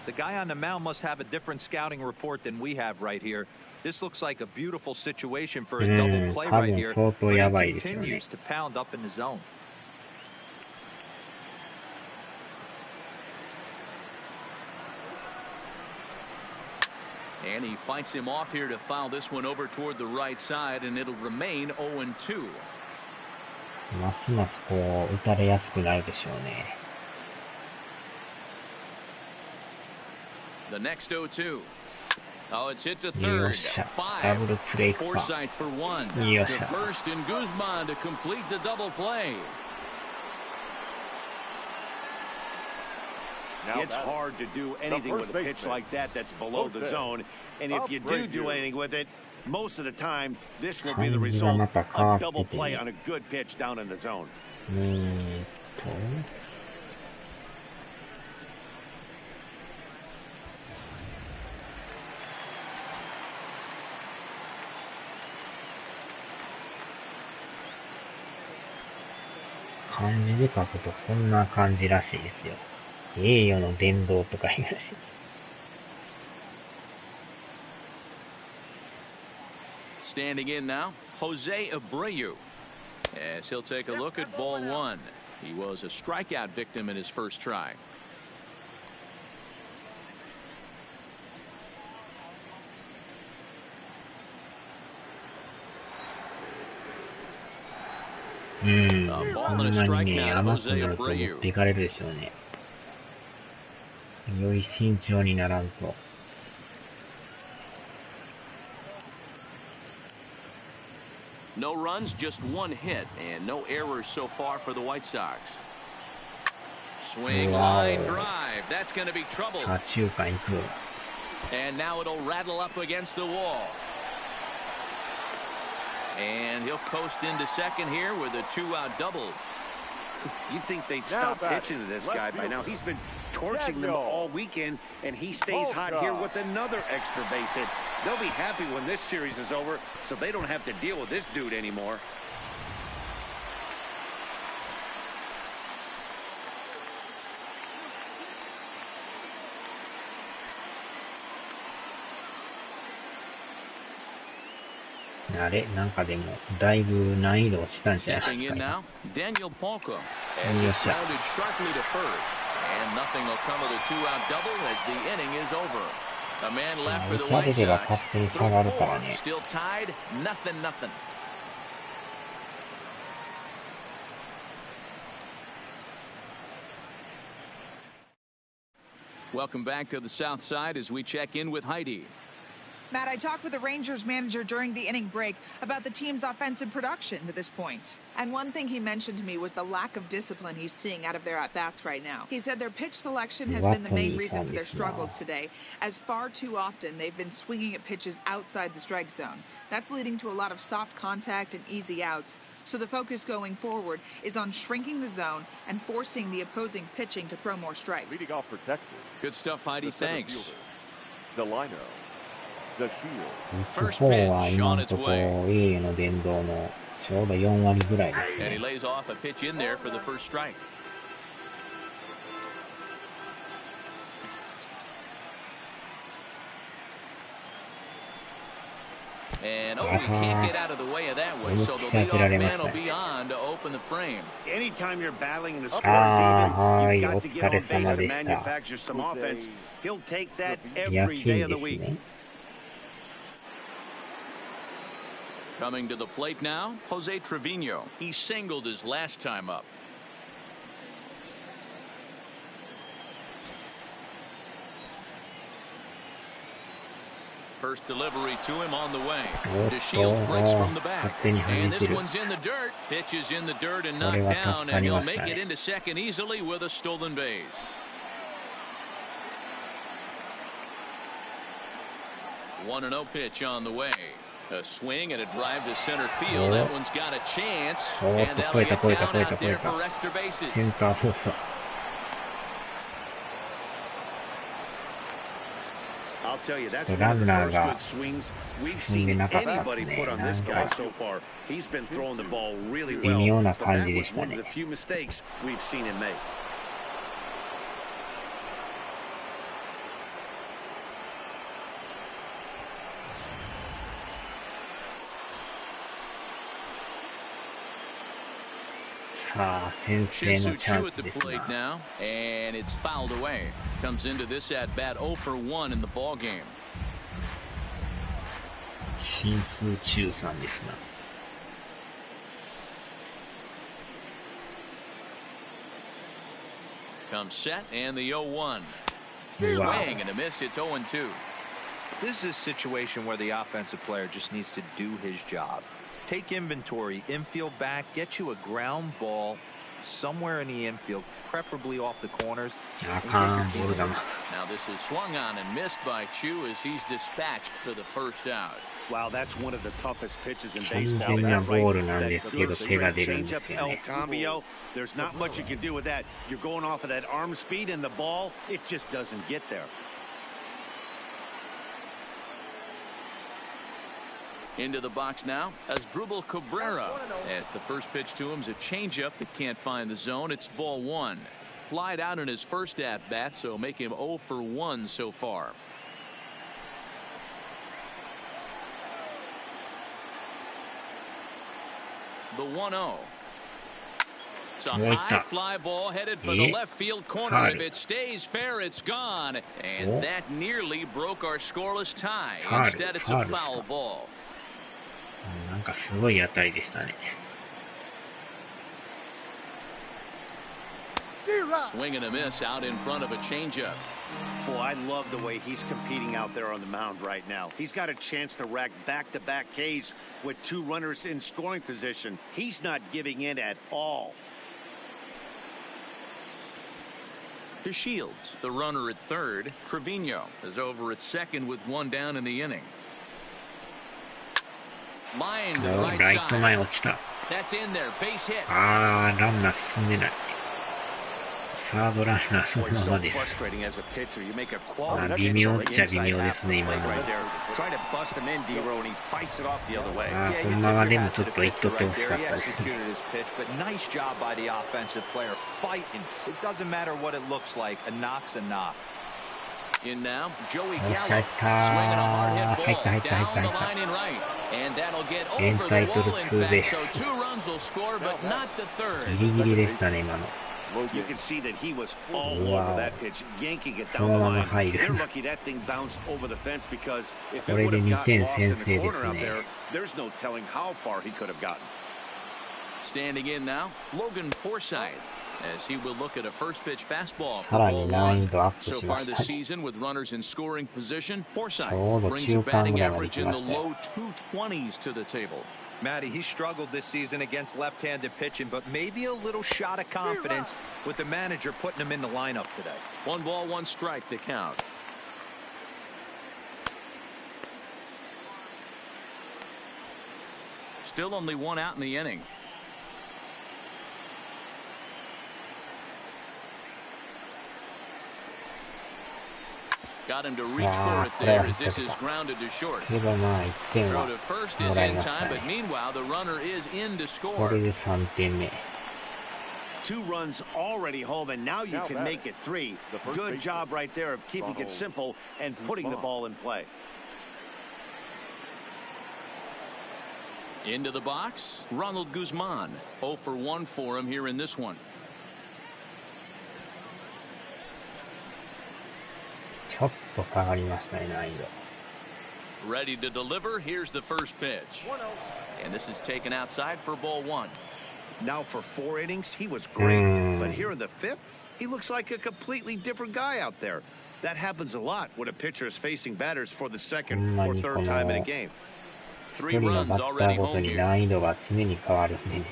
Speaker 4: The guy on the mound must have a different scouting report than we have right here. This looks like a beautiful situation for a double play right here, but he continues to pound up in the zone.
Speaker 1: And he fights him off here to foul this one over toward the right side, and it'll remain 0-2.
Speaker 5: ますますこう打たれやすくなるでしょうね。
Speaker 1: The next 0-2. Oh, it's hit to third.
Speaker 5: ダブルプレイか。
Speaker 1: Foresight for one. To first and Guzman to complete the double play.
Speaker 2: It's hard to do anything with a pitch like that that's below the zone. And if you do anything with it, most of the time, this will be the result of double play on a good pitch down in the zone.
Speaker 5: 漢字で書くとこんな感じらしいですよ。栄誉の伝道とか言うらしいです。
Speaker 1: Standing in now, Jose Abreu. As he'll take a look at ball one. He was a strikeout victim in his first try.
Speaker 5: A ball and a strikeout of Jose Abreu. 持っていかれるでしょうね。より慎重にならんと。
Speaker 1: No runs, just one hit, and no errors so far for the White Sox. Swing, line drive. That's going to be trouble.
Speaker 5: 左中間行く。
Speaker 1: And now it'll rattle up against the wall. And he'll coast into second here with a 2-out double.
Speaker 2: You'd think they'd stop pitching to this guy by now. He's been torching them all weekend, and he stays hot here with another extra base hit. They'll be happy when this series is over, so they don't have to deal with this dude anymore.
Speaker 5: あれなんかでもだいぶ難易度落ちたんじゃないですか。
Speaker 1: Daniel Polka as it's grounded sharply to first, and nothing will come of the 2-out double as the inning is over. A man left for the White Sox. Still tied, nothing. Welcome back to the South Side as we check in with Heidi.
Speaker 6: Matt, I talked with the Rangers manager during the inning break about the team's offensive production to this point. And one thing he mentioned to me was the lack of discipline he's seeing out of their at-bats right now. He said their pitch selection has been the main reason for their struggles today, as far too often they've been swinging at pitches outside the strike zone. That's leading to a lot of soft contact and easy outs. So the focus going forward is on shrinking the zone and forcing the opposing pitching to throw more strikes.
Speaker 3: Leading off for Texas.
Speaker 1: Good stuff, Heidi. Thanks.
Speaker 3: Delino.
Speaker 5: 打つ方は今のところ栄誉の伝道のちょうど4割ぐらいですね。
Speaker 1: And he lays off a pitch in there for the first strike. And he can't get out of the way of that one, so the leadoff man will be on to open the frame.
Speaker 2: Anytime you're battling and the score's even, you've got to get on base to manufacture some offense. He'll take that every day of the week.
Speaker 1: Coming to the plate now, Jose Trevino. He singled his last time up. First delivery to him on the way. DeShields breaks from the back. And this one's in the dirt. Pitch is in the dirt and knocked down, and he'll make it into second easily with a stolen base. One and 0 pitch on the way. A swing and a drive to center field. That one's got a chance. And they'll get down out there for extra bases.
Speaker 2: I'll tell you, that's one of the first good swings we've seen anybody put on this guy so far. He's been throwing the ball really well, but that was one of the few mistakes we've seen him make.
Speaker 5: さあ、先制のチャンス
Speaker 1: at the
Speaker 5: です
Speaker 1: plate
Speaker 5: な。
Speaker 1: now, and it's fouled away. Comes into this at bat 0 for 1 in the ball game.
Speaker 5: 進数中3ですな。
Speaker 1: Comes set and the 0-1.
Speaker 5: Wow.
Speaker 1: Swing and a miss. It's 0-2.
Speaker 4: This is a situation where the offensive player just needs to do his job. Take inventory, infield back, get you a ground ball somewhere in the infield, preferably off the corners.
Speaker 1: Now this is swung on and missed by Chu as he's dispatched for the first out.
Speaker 2: Wow, that's one of the toughest pitches in baseball.
Speaker 5: 完全なボールなんですけど手が出るんですよね。
Speaker 2: There's not much you can do with that. You're going off of that arm speed and the ball, it just doesn't get there.
Speaker 1: Into the box now as Drupal Cabrera. As the first pitch to him is a changeup that can't find the zone. It's ball 1. Flied out in his first at bat, so make him 0 for 1 so far. The 1-0. It's a high fly ball headed for the left field corner. If it stays fair, it's gone. And that nearly broke our scoreless tie. Instead, it's a foul ball.
Speaker 5: なんかすごい当たりでしたね。
Speaker 1: Swing and a miss out in front of a changeup.
Speaker 2: Boy, I love the way he's competing out there on the mound right now. He's got a chance to rack back-to-back Ks with 2 runners in scoring position. He's not giving in at all.
Speaker 1: To Shields, the runner at third. Trevino is over at second with 1 down in the inning. Line to the right
Speaker 5: ライト前
Speaker 1: side.
Speaker 5: 落ちた。
Speaker 1: That's in there. Base hit.
Speaker 5: あー、ランナー進んでない。サードランナーそのままです。まあ、微妙っちゃ微妙ですね、今の。あー、ほんまはでもちょっと言っとってほしかったですね。
Speaker 1: In now, Joey
Speaker 5: よっしゃ、
Speaker 1: Gallo
Speaker 5: 入った。
Speaker 1: swinging a hard hit
Speaker 5: 入った入
Speaker 1: ball
Speaker 5: った入っ
Speaker 1: down
Speaker 5: た
Speaker 1: the
Speaker 5: 入った。
Speaker 1: line in right, and that'll get
Speaker 5: エン
Speaker 1: over
Speaker 5: タイ
Speaker 1: the
Speaker 5: トル
Speaker 1: wall. In
Speaker 5: 2 ベー
Speaker 1: fact,
Speaker 5: ス。
Speaker 1: so 2 runs will score, but not the third.
Speaker 5: ギリギリでしたね、今の。
Speaker 2: You can see that he was all over that pitch, yanking it
Speaker 5: そ
Speaker 2: down
Speaker 5: の
Speaker 2: the
Speaker 5: まま
Speaker 2: line.
Speaker 5: 入る。
Speaker 2: They're lucky that thing bounced over the fence because if
Speaker 5: こ
Speaker 2: it
Speaker 5: れ
Speaker 2: would
Speaker 5: で
Speaker 2: have
Speaker 5: 2
Speaker 2: gotten
Speaker 5: 点
Speaker 2: lost
Speaker 5: 先
Speaker 2: in the
Speaker 5: 制で
Speaker 2: corner
Speaker 5: す
Speaker 2: out
Speaker 5: ね。
Speaker 2: there, there's no telling how far he could have gotten.
Speaker 1: Standing in now, Logan Forsythe, as he will look at a first pitch fastball.
Speaker 5: さらに難易度アップ
Speaker 1: So
Speaker 5: しま
Speaker 1: far
Speaker 5: し
Speaker 1: this
Speaker 5: たね。
Speaker 1: season with runners in scoring position, Forsythe
Speaker 5: ちょうど
Speaker 1: brings
Speaker 5: 中
Speaker 1: a
Speaker 5: 間
Speaker 1: batting
Speaker 5: ぐらいまで
Speaker 1: average
Speaker 5: 来
Speaker 1: in
Speaker 5: ま
Speaker 1: the
Speaker 5: したよ。
Speaker 1: low 220s to the table.
Speaker 4: Matty, he struggled this season against left-handed pitching, but maybe a little shot of confidence with the manager putting him in the lineup today.
Speaker 1: 1 ball, 1 strike to count. Still only 1 out in the inning. Got him to reach for it there as this is grounded to short.
Speaker 5: けどまあ1点
Speaker 1: Throw
Speaker 5: は
Speaker 1: to first
Speaker 5: も
Speaker 1: is
Speaker 5: らい
Speaker 1: in
Speaker 5: ました
Speaker 1: time, but
Speaker 5: ね。
Speaker 1: meanwhile the runner is in to
Speaker 5: こ
Speaker 1: score.
Speaker 5: れで3点目。
Speaker 2: 2 runs already home, and now you can make it 3. Good job right there of keeping it simple and putting the ball in play.
Speaker 1: Into the box, Ronald Guzman. 0 for 1 for him here in this one.
Speaker 5: ちょっと下がりましたね、難易度。
Speaker 1: Ready to deliver. Here's the first pitch. And this is taken outside for ball 1.
Speaker 2: Now for 4 innings, he was great. But here in the 5th, he looks like a completely different guy out there. That happens a lot when a pitcher is facing batters for the second or third time in a game.
Speaker 5: 一人のバッターごとに難易度が常に変わるんでね。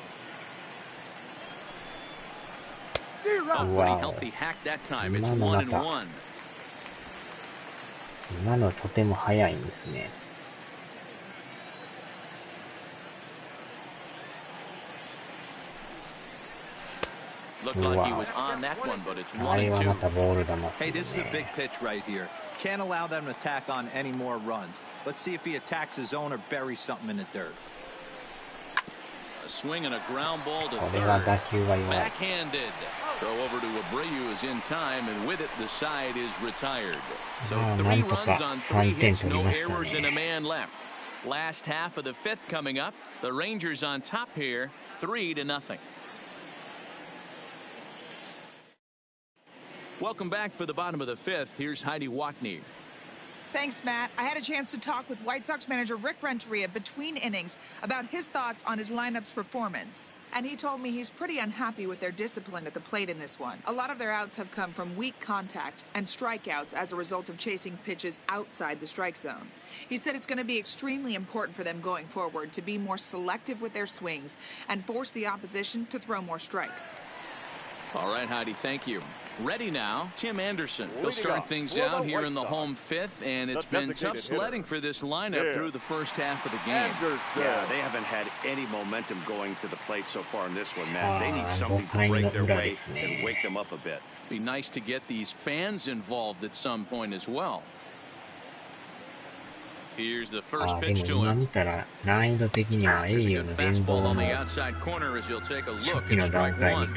Speaker 1: A pretty healthy hack that time. It's 1 and 1.
Speaker 5: 今のとても速いんですね。
Speaker 1: Looked like he was on that one, but it's 1 and 2.
Speaker 4: Hey, this is a big pitch right here. Can't allow them to tack on any more runs. Let's see if he attacks his zone or buries something in the dirt.
Speaker 1: A swing and a ground ball to
Speaker 5: これは
Speaker 1: third.
Speaker 5: 打球が弱い。
Speaker 1: Backhanded. Throw over to Abreu is in time, and with it, the side is retired. So 3 runs on 3 hits, no errors, and a man left. Last half of the 5th coming up. The Rangers on top here, 3-0. Welcome back for the bottom of the fifth. Here's Heidi Watney.
Speaker 6: Thanks, Matt. I had a chance to talk with White Sox manager Rick Renteria between innings about his thoughts on his lineup's performance. And he told me he's pretty unhappy with their discipline at the plate in this one. A lot of their outs have come from weak contact and strikeouts as a result of chasing pitches outside the strike zone. He said it's going to be extremely important for them going forward to be more selective with their swings and force the opposition to throw more strikes.
Speaker 1: All right, Heidi, thank you. Ready now, Tim Anderson. He'll start things out here in the home fifth, and it's been tough sledding for this lineup through the first half of the game.
Speaker 2: Yeah, they haven't had any momentum going to the plate so far in this one, Matt. They need something to break their way and wake them up a bit.
Speaker 1: Be nice to get these fans involved at some point as well. Here's the first pitch to him. There's a good fastball on the outside corner as he'll take a look at strike one.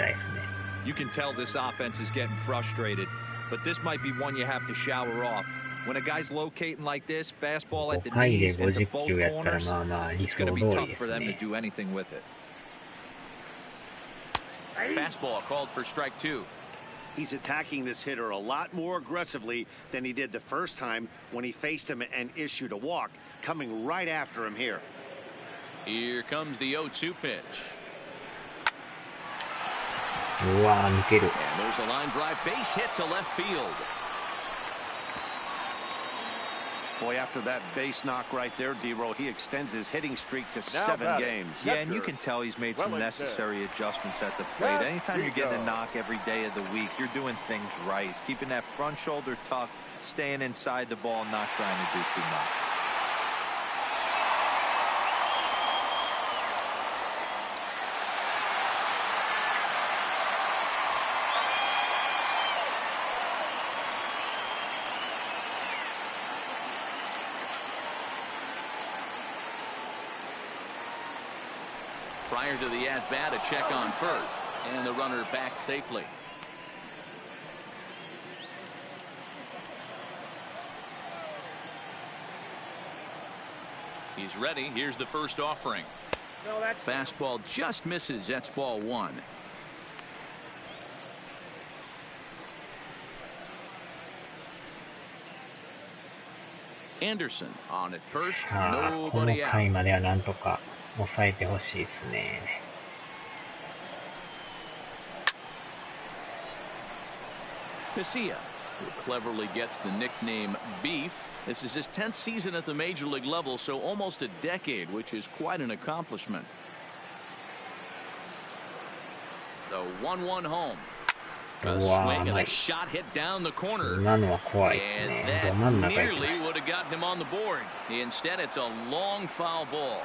Speaker 4: You can tell this offense is getting frustrated, but this might be one you have to shower off. When a guy's locating like this, fastball at the knees into both corners, it's going to be tough for them to do anything with it.
Speaker 1: Fastball called for strike two.
Speaker 2: He's attacking this hitter a lot more aggressively than he did the first time when he faced him and issued a walk, coming right after him here.
Speaker 1: Here comes the 0-2 pitch.
Speaker 5: And
Speaker 1: there's a line drive base hit to left field.
Speaker 2: Boy, after that base knock right there, D-Row, he extends his hitting streak to 7 games.
Speaker 4: Yeah, and you can tell he's made some necessary adjustments at the plate. Anytime you're getting a knock every day of the week, you're doing things right. Keeping that front shoulder tucked, staying inside the ball, not trying to do too much.
Speaker 1: Prior to the at-bat, a check on first, and the runner back safely. He's ready. Here's the first offering. Fastball just misses. That's ball one. Anderson on at first. Nobody out.
Speaker 5: 抑えてほしいですね。
Speaker 1: Piscia, who cleverly gets the nickname Beef. This is his 10th season at the major league level, so almost a decade, which is quite an accomplishment. The 1-1 home. A swing and a shot hit down the corner. And that nearly would have gotten him on the board. Instead, it's a long foul ball.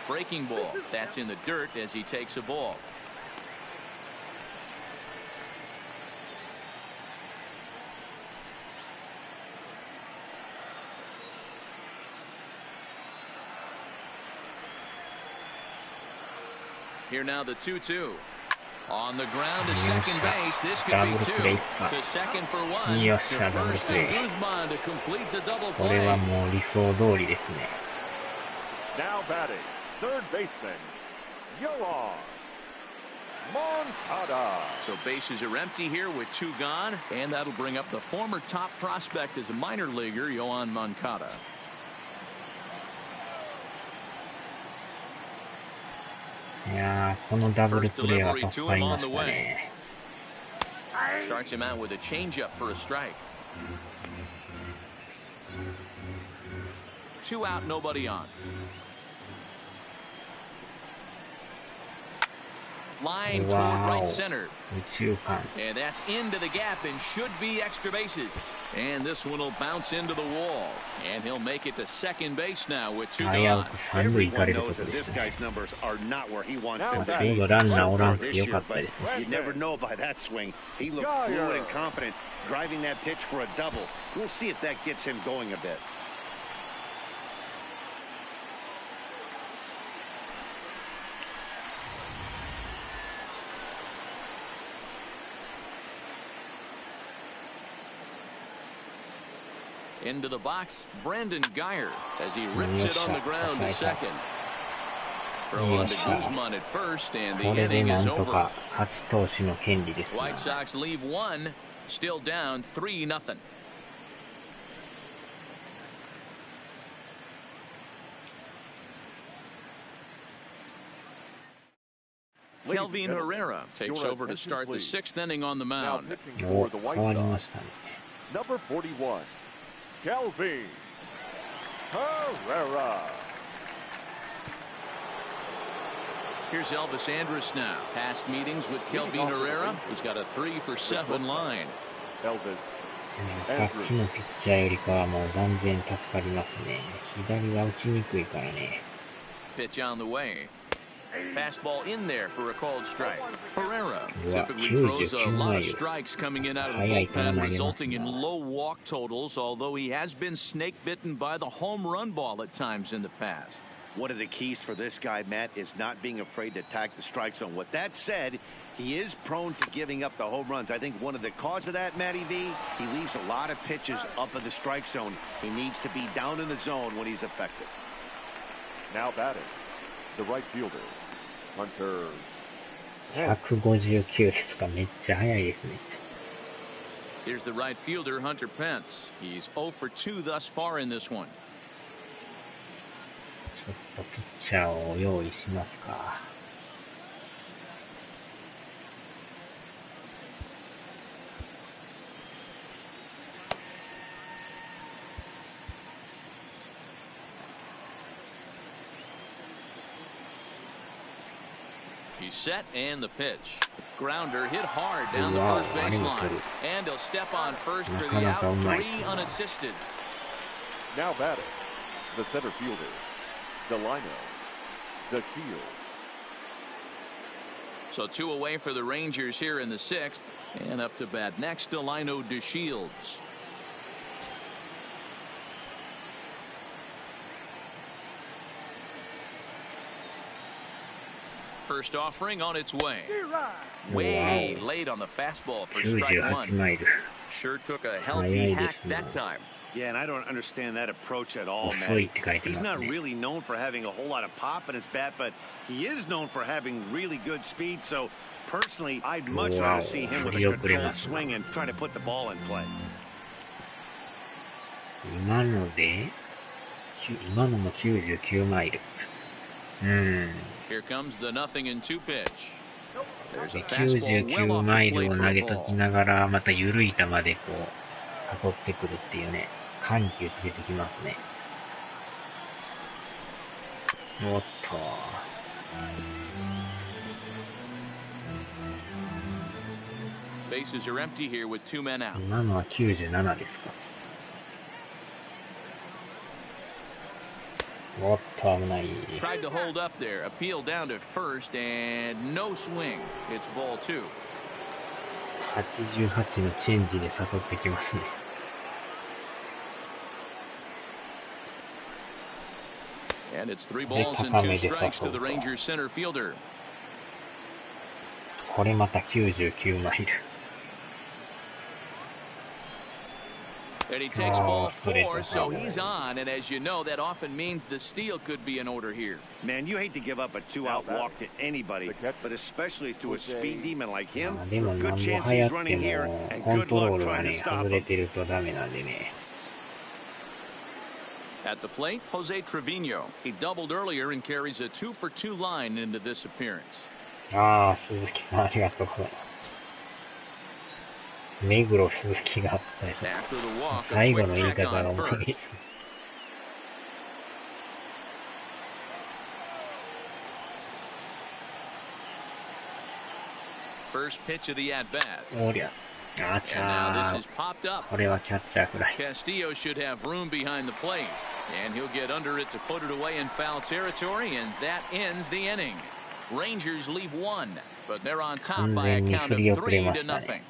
Speaker 1: Breaking ball. That's in the dirt as he takes a ball. Here now the 2-2. On the ground to second base. This could be two. To second for one. To first to Guzman to complete the double play.
Speaker 3: Now batting, third baseman, Yoan Moncada.
Speaker 1: So bases are empty here with two gone, and that'll bring up the former top prospect as a minor leaguer, Yoan Moncada. First delivery to him on the way. Starts him out with a changeup for a strike. 2 out, nobody on. Line toward right center. And that's into the gap and should be extra bases. And this one will bounce into the wall. And he'll make it to second base now with 2 gone.
Speaker 2: Everyone knows that this guy's numbers are not where he wants them to be. So far this year, but you never know by that swing. He looked fluid and confident, driving that pitch for a double. We'll see if that gets him going a bit.
Speaker 1: Into the box, Brandon Guyer as he rips it on the ground to second. Throw on to Guzman at first, and the
Speaker 5: これで
Speaker 1: inning
Speaker 5: な
Speaker 1: is
Speaker 5: んと
Speaker 1: over.
Speaker 5: か勝ち投手の権利ですな。
Speaker 1: White Sox leave one, still down 3-0. Kelvin Herrera takes over to start the 6th inning on the mound.
Speaker 5: お、変わりましたね。
Speaker 3: Number 41, Kelvin Herrera.
Speaker 1: Here's Elvis Andrus now. Past meetings with Kelvin Herrera. He's got a 3-for-7 line.
Speaker 3: Elvis
Speaker 5: さっきのピッチャーよりかはもう断然助かりますね。左が打ちにくいからね。
Speaker 1: Pitch on the way. Fastball in there for a called strike. Herrera typically throws a lot of strikes coming in out of the bullpen, resulting in low walk totals, although he has been snake bitten by the home run ball at times in the past.
Speaker 2: One of the keys for this guy, Matt, is not being afraid to attack the strike zone. With that said, he is prone to giving up the home runs. I think one of the cause of that, Matty V, he leaves a lot of pitches up in the strike zone. He needs to be down in the zone when he's effective.
Speaker 3: now batting, the right fielder, Hunter.
Speaker 5: 159ですか、めっちゃ速いですね。
Speaker 1: Here's the right fielder, Hunter Pence. He's 0 for 2 thus far in this one.
Speaker 5: ちょっとピッチャーを用意しますか。
Speaker 1: He's set and the pitch. Grounder hit hard down the first baseline. And he'll step on first for the out, 3 unassisted.
Speaker 3: Now batting, the center fielder, Delino, the Shield.
Speaker 1: So 2 away for the Rangers here in the 6th. And up to bat next, Delino DeShields. First offering on its way. Way late on the fastball for strike 1. Sure took a healthy hack that time.
Speaker 2: Yeah, and I don't understand that approach at all, man. He's not really known for having a whole lot of pop in his bat, but he is known for having really good speed. So, personally, I'd much rather see him with a controlled swing and try to put the ball in play.
Speaker 5: 今のも99マイル。
Speaker 1: Here comes the 0-2 pitch.
Speaker 5: 99マイルを投げときながら、また緩い球でこう、誘ってくるっていうね、緩急つけてきますね。おっと。
Speaker 1: Bases are empty here with 2 men out.
Speaker 5: 今のは97ですか。おっと、危ない。
Speaker 1: Tried to hold up there, appeal down to first, and no swing. It's ball 2.
Speaker 5: 88のチェンジで誘ってきますね。
Speaker 1: And it's 3 balls and 2 strikes to the Rangers center fielder.
Speaker 5: これまた99マイル。
Speaker 1: And he takes ball 4, so he's on. And as you know, that often means the steal could be in order here.
Speaker 2: Man, you hate to give up a 2-out walk to anybody, but especially to a speed demon like him. Good chance he's running here, and good luck trying to stop him.
Speaker 1: At the plate, Jose Trevino. He doubled earlier and carries a 2 for 2 line into this appearance.
Speaker 5: ああ、鈴木さんありがとうございます。目黒鈴木があったです。最後の言い方が重い。
Speaker 1: First pitch of the at bat.
Speaker 5: おりゃ。あちゃー。これはキャッチャーフライ。
Speaker 1: Castillo should have room behind the plate. And he'll get under it to put it away in foul territory, and that ends the inning. Rangers leave 1, but they're on top by a count of 3-0.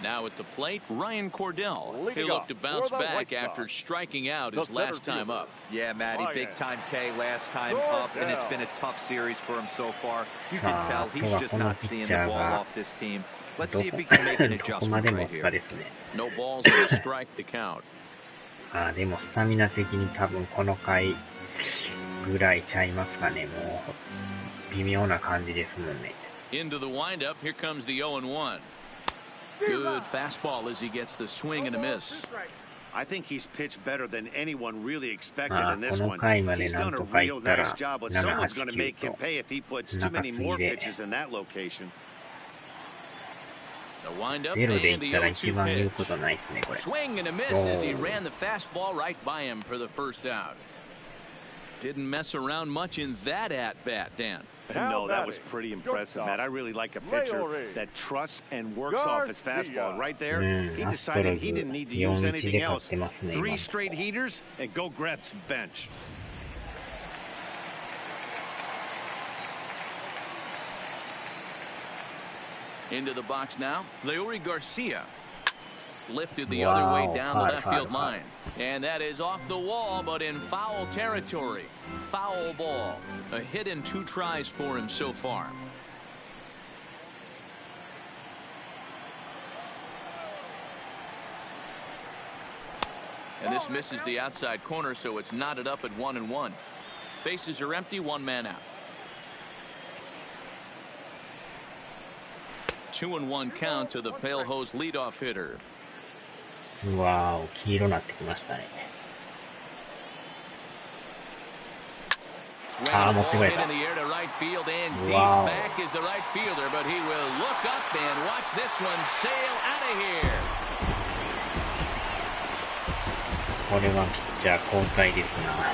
Speaker 1: Now at the plate, Ryan Cordell. He'll look to bounce back after striking out his last time up.
Speaker 4: Yeah, Matty, big time K last time up, and it's been a tough series for him so far. You can tell he's just not seeing the ball off this team. Let's see if he can make an adjustment right here.
Speaker 1: No balls and a strike to count.
Speaker 5: でもスタミナ的に多分この回ぐらいちゃいますかね。もう微妙な感じですもんね。
Speaker 1: Into the windup, here comes the 0-1. Good fastball as he gets the swing and a miss.
Speaker 2: I think he's pitched better than anyone really expected in this
Speaker 5: この
Speaker 2: one.
Speaker 5: 回まで
Speaker 2: He's
Speaker 5: な
Speaker 2: done
Speaker 5: ん
Speaker 2: a
Speaker 5: とかい
Speaker 2: real
Speaker 5: ったら
Speaker 2: nice job, but
Speaker 5: 7、someone's 8、going
Speaker 2: to
Speaker 5: 9
Speaker 2: make him
Speaker 5: と
Speaker 2: pay if he puts too
Speaker 5: 中
Speaker 2: many
Speaker 5: 継ぎ
Speaker 2: more
Speaker 5: で
Speaker 2: pitches in that location.
Speaker 1: The windup
Speaker 5: ゼロでい
Speaker 1: and
Speaker 5: っ
Speaker 1: the
Speaker 5: たら一
Speaker 1: 0-2
Speaker 5: 番言う
Speaker 1: pitch.
Speaker 5: ことないですね、これ。
Speaker 1: Swing and a miss as he ran the fastball right by him for the first out. Didn't mess around much in that at-bat, Dan.
Speaker 2: No, that was pretty impressive, Matt. I really like a pitcher that trusts and works off his fastball. Right there, he decided he didn't need to use anything else. 3 straight heaters and go grab some bench.
Speaker 1: Into the box now, Leury Garcia. Lifted the other way down the left field line. And that is off the wall, but in foul territory. Foul ball. A hit in 2 tries for him so far. And this misses the outside corner, so it's knotted up at 1-1. Bases are empty, 1 man out. 2-1 count to the Pale Hose leadoff hitter.
Speaker 5: うわー、黄色になってきましたね。間違えた。
Speaker 1: Wow. Here.
Speaker 5: これはピッチャー交代ですな。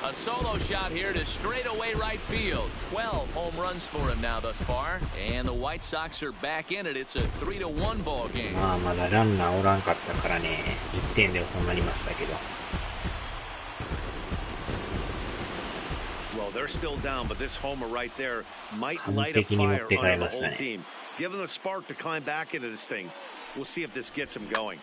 Speaker 1: A solo shot here to straightaway right field. 12 home runs for him now thus far, and the White Sox are back in it. It's a 3-1 ball game.
Speaker 5: まだランナーおらんかったからね、1点で収まりましたけど。
Speaker 2: Well, they're still down, but this homer right there might light a fire under the whole team. Give them a spark to climb back into this thing. We'll see if this gets them going.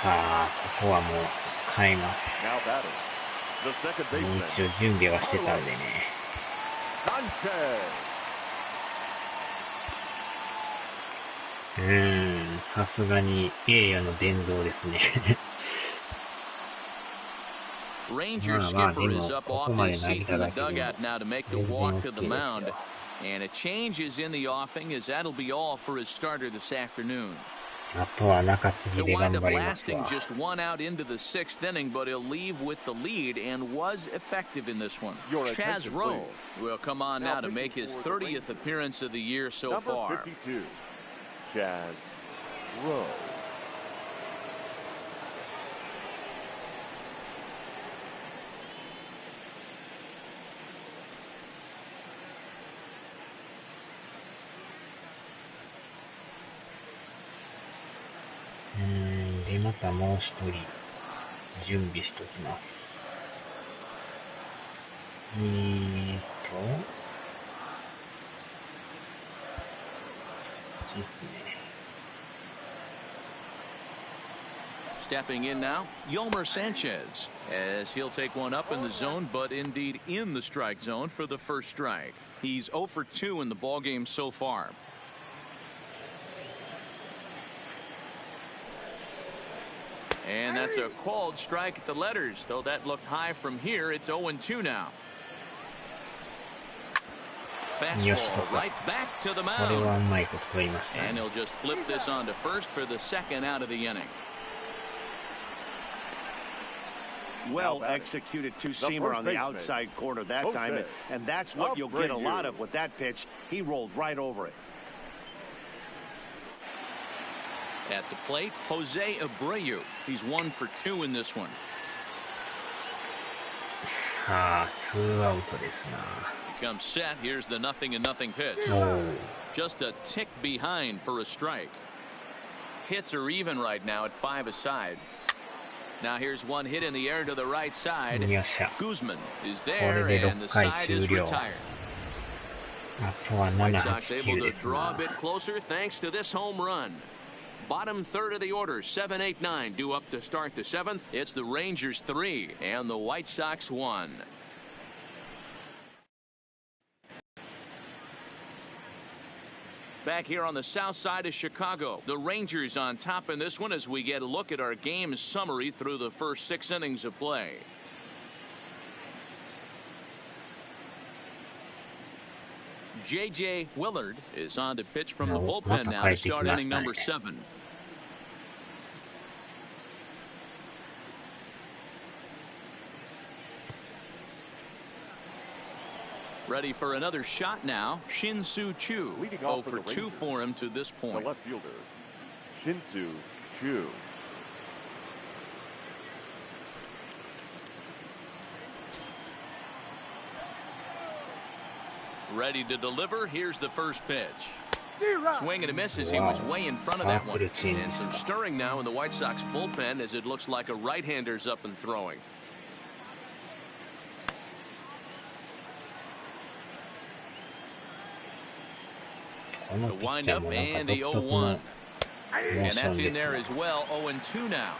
Speaker 5: ここはもう変えます。もう一応準備はしてたんでね。さすがに栄誉の殿堂ですね。
Speaker 1: Ranger skipper is up off his seat in the dugout now to make the walk to the mound. And a change is in the offing as that'll be all for his starter this afternoon.
Speaker 5: あとは中継ぎで頑張りますわ。
Speaker 1: Lasting just 1 out into the 6th inning, but he'll leave with the lead and was effective in this one. Chaz Rowe will come on now to make his 30th appearance of the year so far.
Speaker 3: Number 52, Chaz Rowe.
Speaker 5: でまたもう一人準備しときます。こっちですね。
Speaker 1: Stepping in now, Yolmer Sanchez, as he'll take one up in the zone, but indeed in the strike zone for the first strike. He's 0 for 2 in the ballgame so far. And that's a called strike at the letters, though that looked high from here. It's 0-2 now. Fastball right back to the mound. And he'll just flip this on to first for the 2nd out of the inning.
Speaker 2: Well executed two-seamer on the outside corner that time, and that's what you'll get a lot of with that pitch. He rolled right over it.
Speaker 1: At the plate, Jose Abreu. He's 1 for 2 in this one.
Speaker 5: 2アウトですな。
Speaker 1: Comes set. Here's the 0-0 pitch. Just a tick behind for a strike. Hits are even right now at 5 aside. Now here's one hit in the air to the right side. Guzman is there, and the side is retired. White Sox able to draw a bit closer thanks to this home run. Bottom third of the order, 7, 8, 9 due up to start the seventh. It's the Rangers 3 and the White Sox 1. Back here on the south side of Chicago, the Rangers on top in this one as we get a look at our game summary through the first 6 innings of play. J.J. Willard is on to pitch from the bullpen now to start inning number 7. Ready for another shot now. Shin-Soo Choo. 0 for 2 for him to this point.
Speaker 3: The left fielder, Shin-Soo Choo.
Speaker 1: Ready to deliver. Here's the first pitch. Swing and a miss as he was way in front of that one. And some stirring now in the White Sox bullpen as it looks like a right-hander's up and throwing. The windup and the 0-1. And that's in there as well. 0-2 now.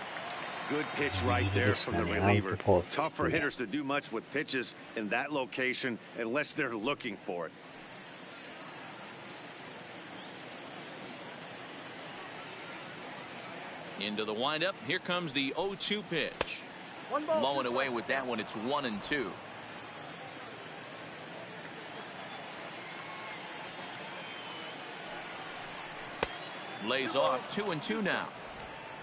Speaker 2: Good pitch right there from the reliever. Tough for hitters to do much with pitches in that location unless they're looking for it.
Speaker 1: Into the windup. Here comes the 0-2 pitch. Low and away with that one. It's 1-2. Lays off. 2-2 now.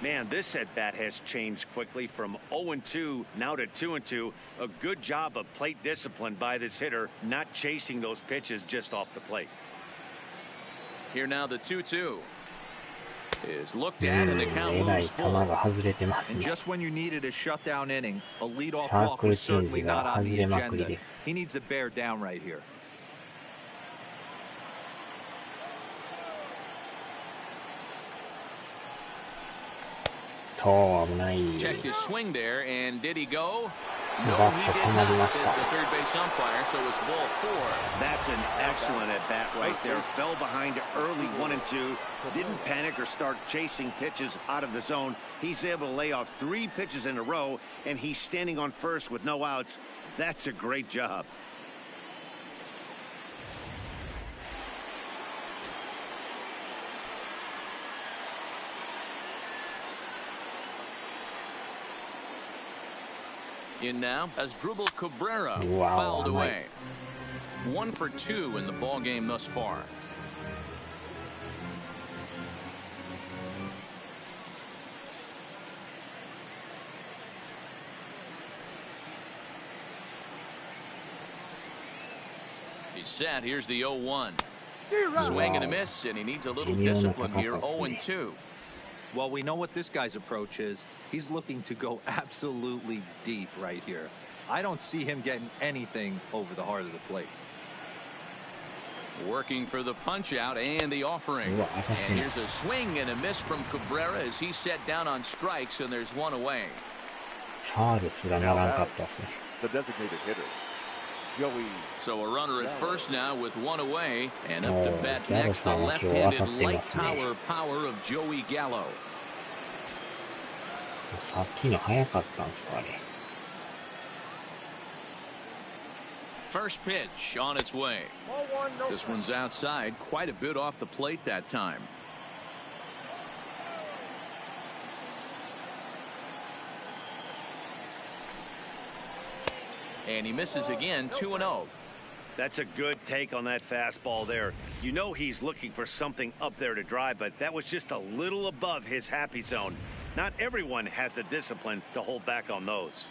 Speaker 2: Man, this at bat has changed quickly from 0-2 now to 2-2. A good job of plate discipline by this hitter, not chasing those pitches just off the plate.
Speaker 1: Here now the 2-2 is looked at and the count moves full.
Speaker 4: And just when you needed a shutdown inning, a leadoff walk was certainly not on the agenda. He needs to bear down right here.
Speaker 1: Checked his swing there, and did he go? No, he did not, says the third base umpire, so it's ball 4.
Speaker 2: That's an excellent at-bat right there. Fell behind early 1-2. Didn't panic or start chasing pitches out of the zone. He's able to lay off 3 pitches in a row, and he's standing on first with no outs. That's a great job.
Speaker 1: In now as Drupal Cabrera fouled away. 1 for 2 in the ball game thus far. He's set. Here's the 0-1. Swing and a miss, and he needs a little discipline here. 0-2.
Speaker 4: Well, we know what this guy's approach is. He's looking to go absolutely deep right here. I don't see him getting anything over the heart of the plate.
Speaker 1: Working for the punch out and the offering. And here's a swing and a miss from Cabrera as he's set down on strikes, and there's 1 away.
Speaker 3: The designated hitter, Joey.
Speaker 1: So a runner at first now with 1 away, and up to bat next, the left-handed light tower power of Joey Gallo. First pitch on its way. This one's outside, quite a bit off the plate that time. And he misses again. 2-0.
Speaker 2: That's a good take on that fastball there. You know he's looking for something up there to drive, but that was just a little above his happy zone. Not everyone has the discipline to hold back on those.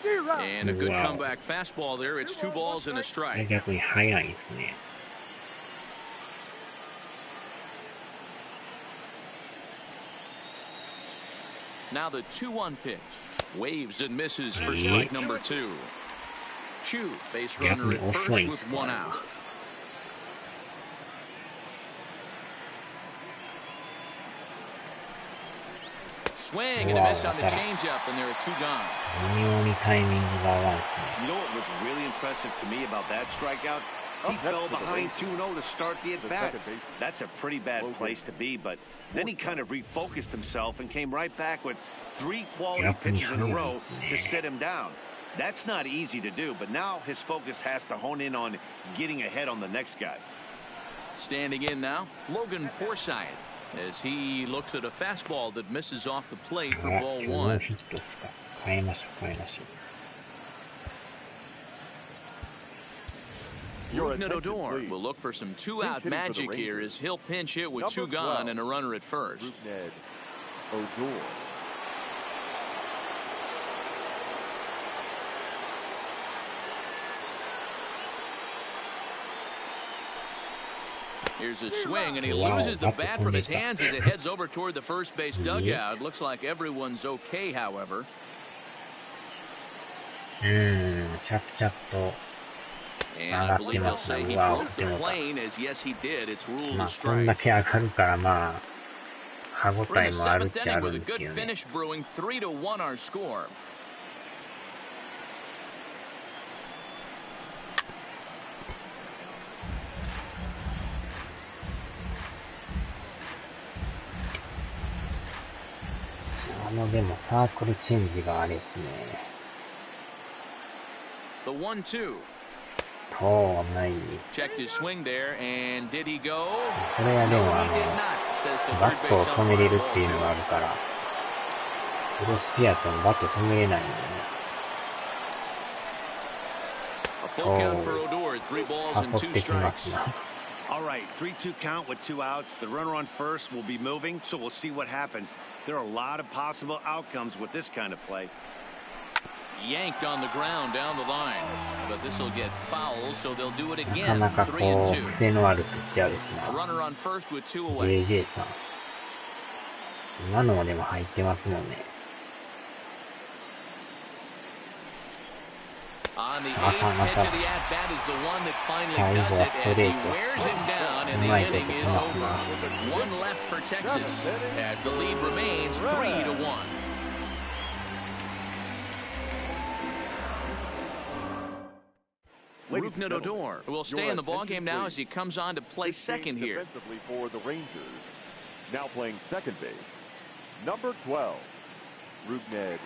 Speaker 1: And a good comeback fastball there. It's 2 balls and a strike. Now the 2-1 pitch. Waves and misses for strike number 2. Choo, base runner at first with 1 out. Swing and a miss on the changeup, and there are 2 gone.
Speaker 5: 微妙にタイミングが合わんですね。
Speaker 2: You know what was really impressive to me about that strikeout? He fell behind 2-0 to start the at-bat. That's a pretty bad place to be, but then he kind of refocused himself and came right back with 3 quality pitches in a row to sit him down. That's not easy to do, but now his focus has to hone in on getting ahead on the next guy.
Speaker 1: Standing in now, Logan Forsythe, as he looks at a fastball that misses off the plate for ball 1.
Speaker 5: 変えましょう、変えましょう。
Speaker 1: Rougned Odor will look for some 2-out magic here as he'll pinch hit with 2 gone and a runner at first.
Speaker 3: Odor.
Speaker 1: Here's a swing, and he loses the bat from his hands as it heads over toward the first base dugout. Looks like everyone's okay, however.
Speaker 5: ちゃっちゃっと。
Speaker 1: And I believe he'll say he broke the plane, as yes he did. It's ruled a strike.
Speaker 5: こんだけ上がるから歯応えもあるっちゃあるんですけどね。
Speaker 1: With a good finish brewing, 3-1 our score.
Speaker 5: でもサークルチェンジがあれですね。
Speaker 1: The 1-2.
Speaker 5: ない。
Speaker 1: Checked his swing there, and did he go?
Speaker 5: これはでもバットを止めれるっていうのがあるから、クロスピアともバット止めれないんだよね。誘ってきますな。
Speaker 2: All right, 3-2 count with 2 outs. The runner on first will be moving, so we'll see what happens. There are a lot of possible outcomes with this kind of play.
Speaker 1: Yanked on the ground down the line, but this will get foul, so they'll do it
Speaker 5: な
Speaker 1: again.
Speaker 5: かなかこう
Speaker 1: 3-2.
Speaker 5: 癖のあるピッチャーです
Speaker 1: A
Speaker 5: な。
Speaker 1: runner on first with 2 away.
Speaker 5: JJ さん。今のもでも入ってますもんね。
Speaker 1: On the 8th pitch of the at-bat is the one that finally does it as he wears him down, and the inning is over. 1 left for Texas, as the lead remains 3-1. Rougned Odor will stay in the ballgame now as he comes on to play second here.
Speaker 3: Defensively for the Rangers. Now playing second base. Number 12, Rougned.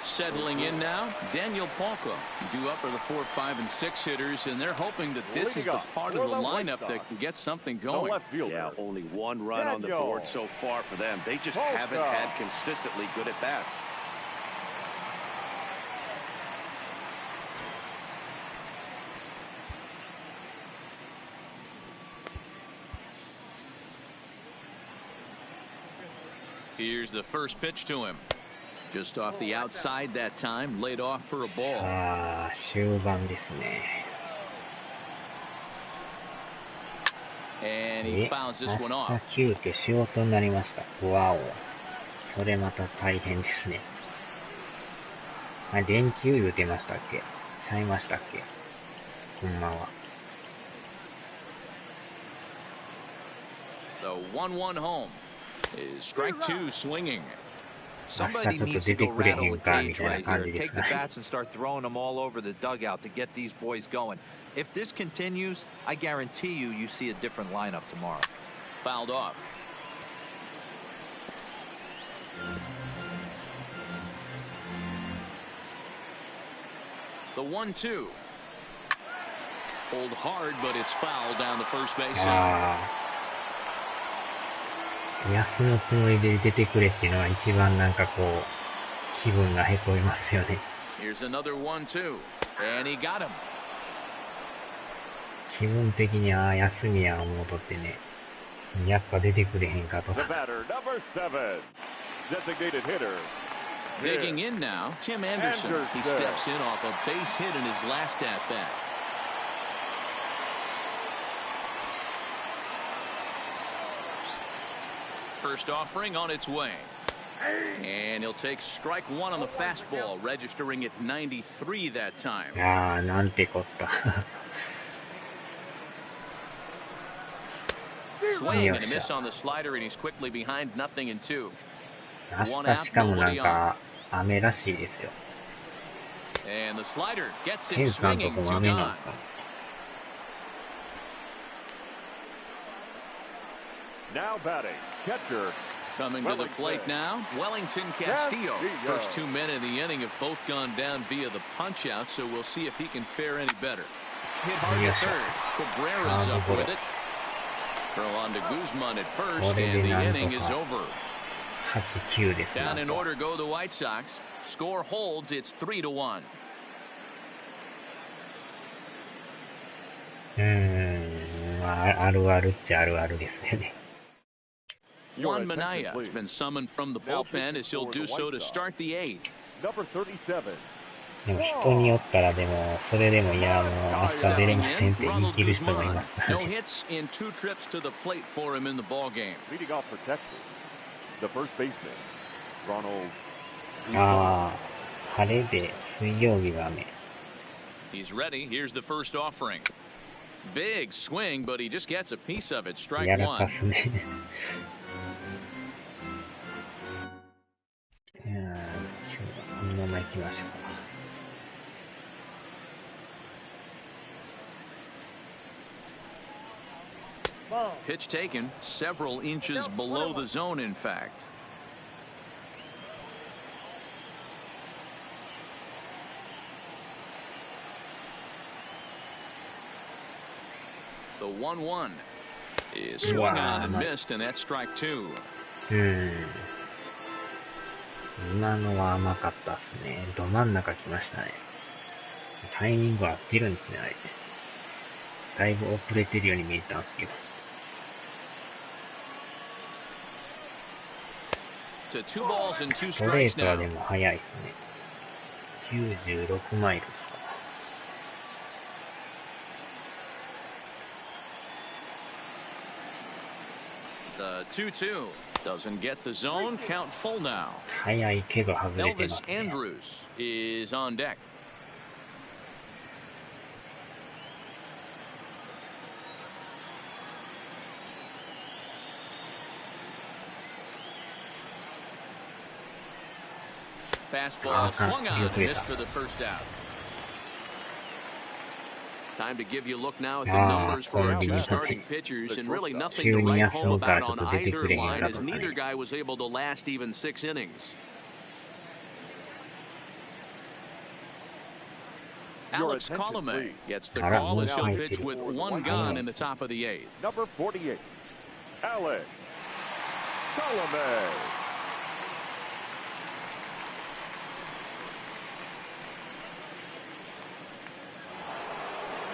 Speaker 1: Settling in now, Daniel Palka. Due up for the 4, 5, and 6 hitters, and they're hoping that this is the part of the lineup that can get something going.
Speaker 2: Yeah, only 1 run on the board so far for them. They just haven't had consistently good at bats.
Speaker 1: Here's the first pitch to him. Just off the outside that time, laid off for a ball.
Speaker 5: 終盤ですね。
Speaker 1: And he fouls this one off.
Speaker 5: 急遽仕事になりました。わお。それまた大変ですね。連休言うてましたっけ？ちゃいましたっけ？こんばんは。
Speaker 1: The 1-1 home is strike 2 swinging.
Speaker 4: Somebody needs to go rattle the cage right here. Take the bats and start throwing them all over the dugout to get these boys going. If this continues, I guarantee you see a different lineup tomorrow.
Speaker 1: Fouled off. The 1-2. Hold hard, but it's fouled down the first base side.
Speaker 5: 休むつもりで出てくれっていうのは一番なんかこう気分がへこみますよね。
Speaker 1: Here's another 1-2, and he got him.
Speaker 5: 気分的に休みや思うとってね、やっぱ出てくれへんかと。
Speaker 3: The batter, number 7, designated hitter.
Speaker 1: Digging in now, Tim Anderson. He steps in off a base hit in his last at-bat. First offering on its way. And he'll take strike 1 on the fastball, registering at 93 that time.
Speaker 5: なんてこった。
Speaker 1: Swing and a miss on the slider, and he's quickly behind 0-2.
Speaker 5: 明日しかもなんか雨らしいですよ。ケンさんとこも雨なんですか。
Speaker 3: Now batting, catcher.
Speaker 1: Coming to the plate now, Wellington Castillo. First 2 men in the inning have both gone down via the punch-out, so we'll see if he can fare any better. Hit hard to third. Cabrera's up with it. Throw on to Guzman at first, and the inning is over.
Speaker 5: 8-9 です。
Speaker 1: Down in order go the White Sox. Score holds, it's 3-1.
Speaker 5: あるあるっちゃあるあるですよね。
Speaker 1: Juan Minaya has been summoned from the bullpen as he'll do so to start the eighth.
Speaker 3: Number 37.
Speaker 5: でも人によったらでもそれでもいやもう明日出れませんって言い切る人もいますからね。
Speaker 1: No hits in 2 trips to the plate for him in the ball game.
Speaker 3: Leading off for Texas, the first baseman, Ronald.
Speaker 5: ああ、晴れで水曜日は雨。
Speaker 1: He's ready. Here's the first offering. Big swing, but he just gets a piece of it. Strike
Speaker 5: やらか
Speaker 1: one.
Speaker 5: すね。今日はこのまま行きましょうか。
Speaker 1: Pitch taken several inches below the zone, in fact. The 1-1 is swung on and missed, and that's strike 2.
Speaker 5: 今のは甘かったっすね。ど真ん中来ましたね。タイミング合ってるんですね、あれ。だいぶ遅れてるように見えたんですけど。
Speaker 1: 2 balls and 2
Speaker 5: ストレ
Speaker 1: strikes
Speaker 5: ートは
Speaker 1: now.
Speaker 5: でも速いっすね。96マイルですか。
Speaker 1: The 2-2 doesn't get the zone. Count full now.
Speaker 5: 速いけど外れてま
Speaker 1: Elvis
Speaker 5: すね。
Speaker 1: Andrews is on deck. Fastball swung on and missed for the first out. Time to give you a look now at the numbers for our 2 starting pitchers, and really nothing to write home about on either line, as neither guy was able to last even 6 innings. Alex Colomé gets the call as he'll pitch with 1 gone in the top of the 8th.
Speaker 3: Number 48, Alex Colomé.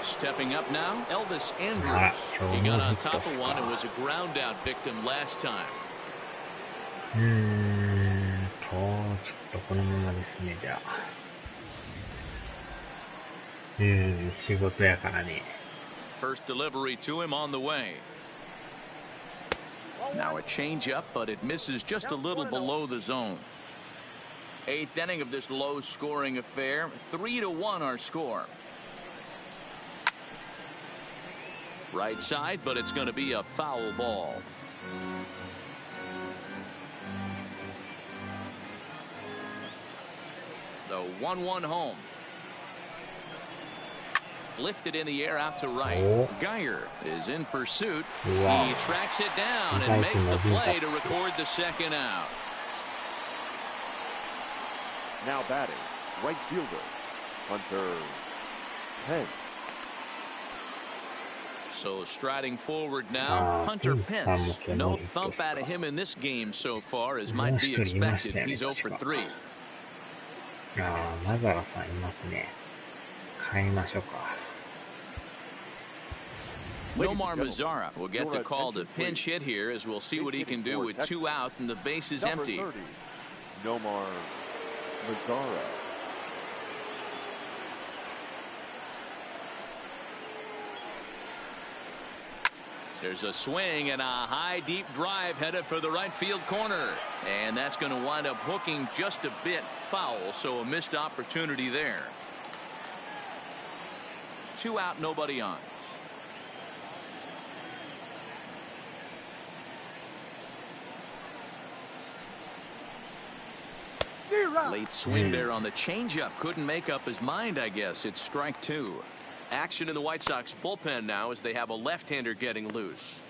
Speaker 1: Stepping up now, Elvis Andrews. He got on top of one and was a ground out victim last time.
Speaker 5: ちょっとこのままですね、じゃあ。仕事やからね。
Speaker 1: First delivery to him on the way. Now a changeup, but it misses just a little below the zone. 8th inning of this low-scoring affair. 3-1 our score. Right side, but it's going to be a foul ball. The 1-1 home. Lifted in the air out to right. Geyer is in pursuit. He tracks it down and makes the play to record the second out.
Speaker 3: Now batting, right fielder, Hunter Pence.
Speaker 1: So striding forward now, Hunter Pence. No thump out of him in this game so far, as might be expected. He's 0 for 3.
Speaker 5: マザラさんいますね。変えましょうか。
Speaker 1: Nomar Mazara will get the call to pinch hit here, as we'll see what he can do with 2 out and the base is empty.
Speaker 3: Nomar Mazara.
Speaker 1: There's a swing and a high deep drive headed for the right field corner, and that's going to wind up hooking just a bit foul, so a missed opportunity there. 2 out, nobody on. Late swing there on the changeup. Couldn't make up his mind, I guess. It's strike two. Action in the White Sox bullpen now as they have a left-hander getting loose.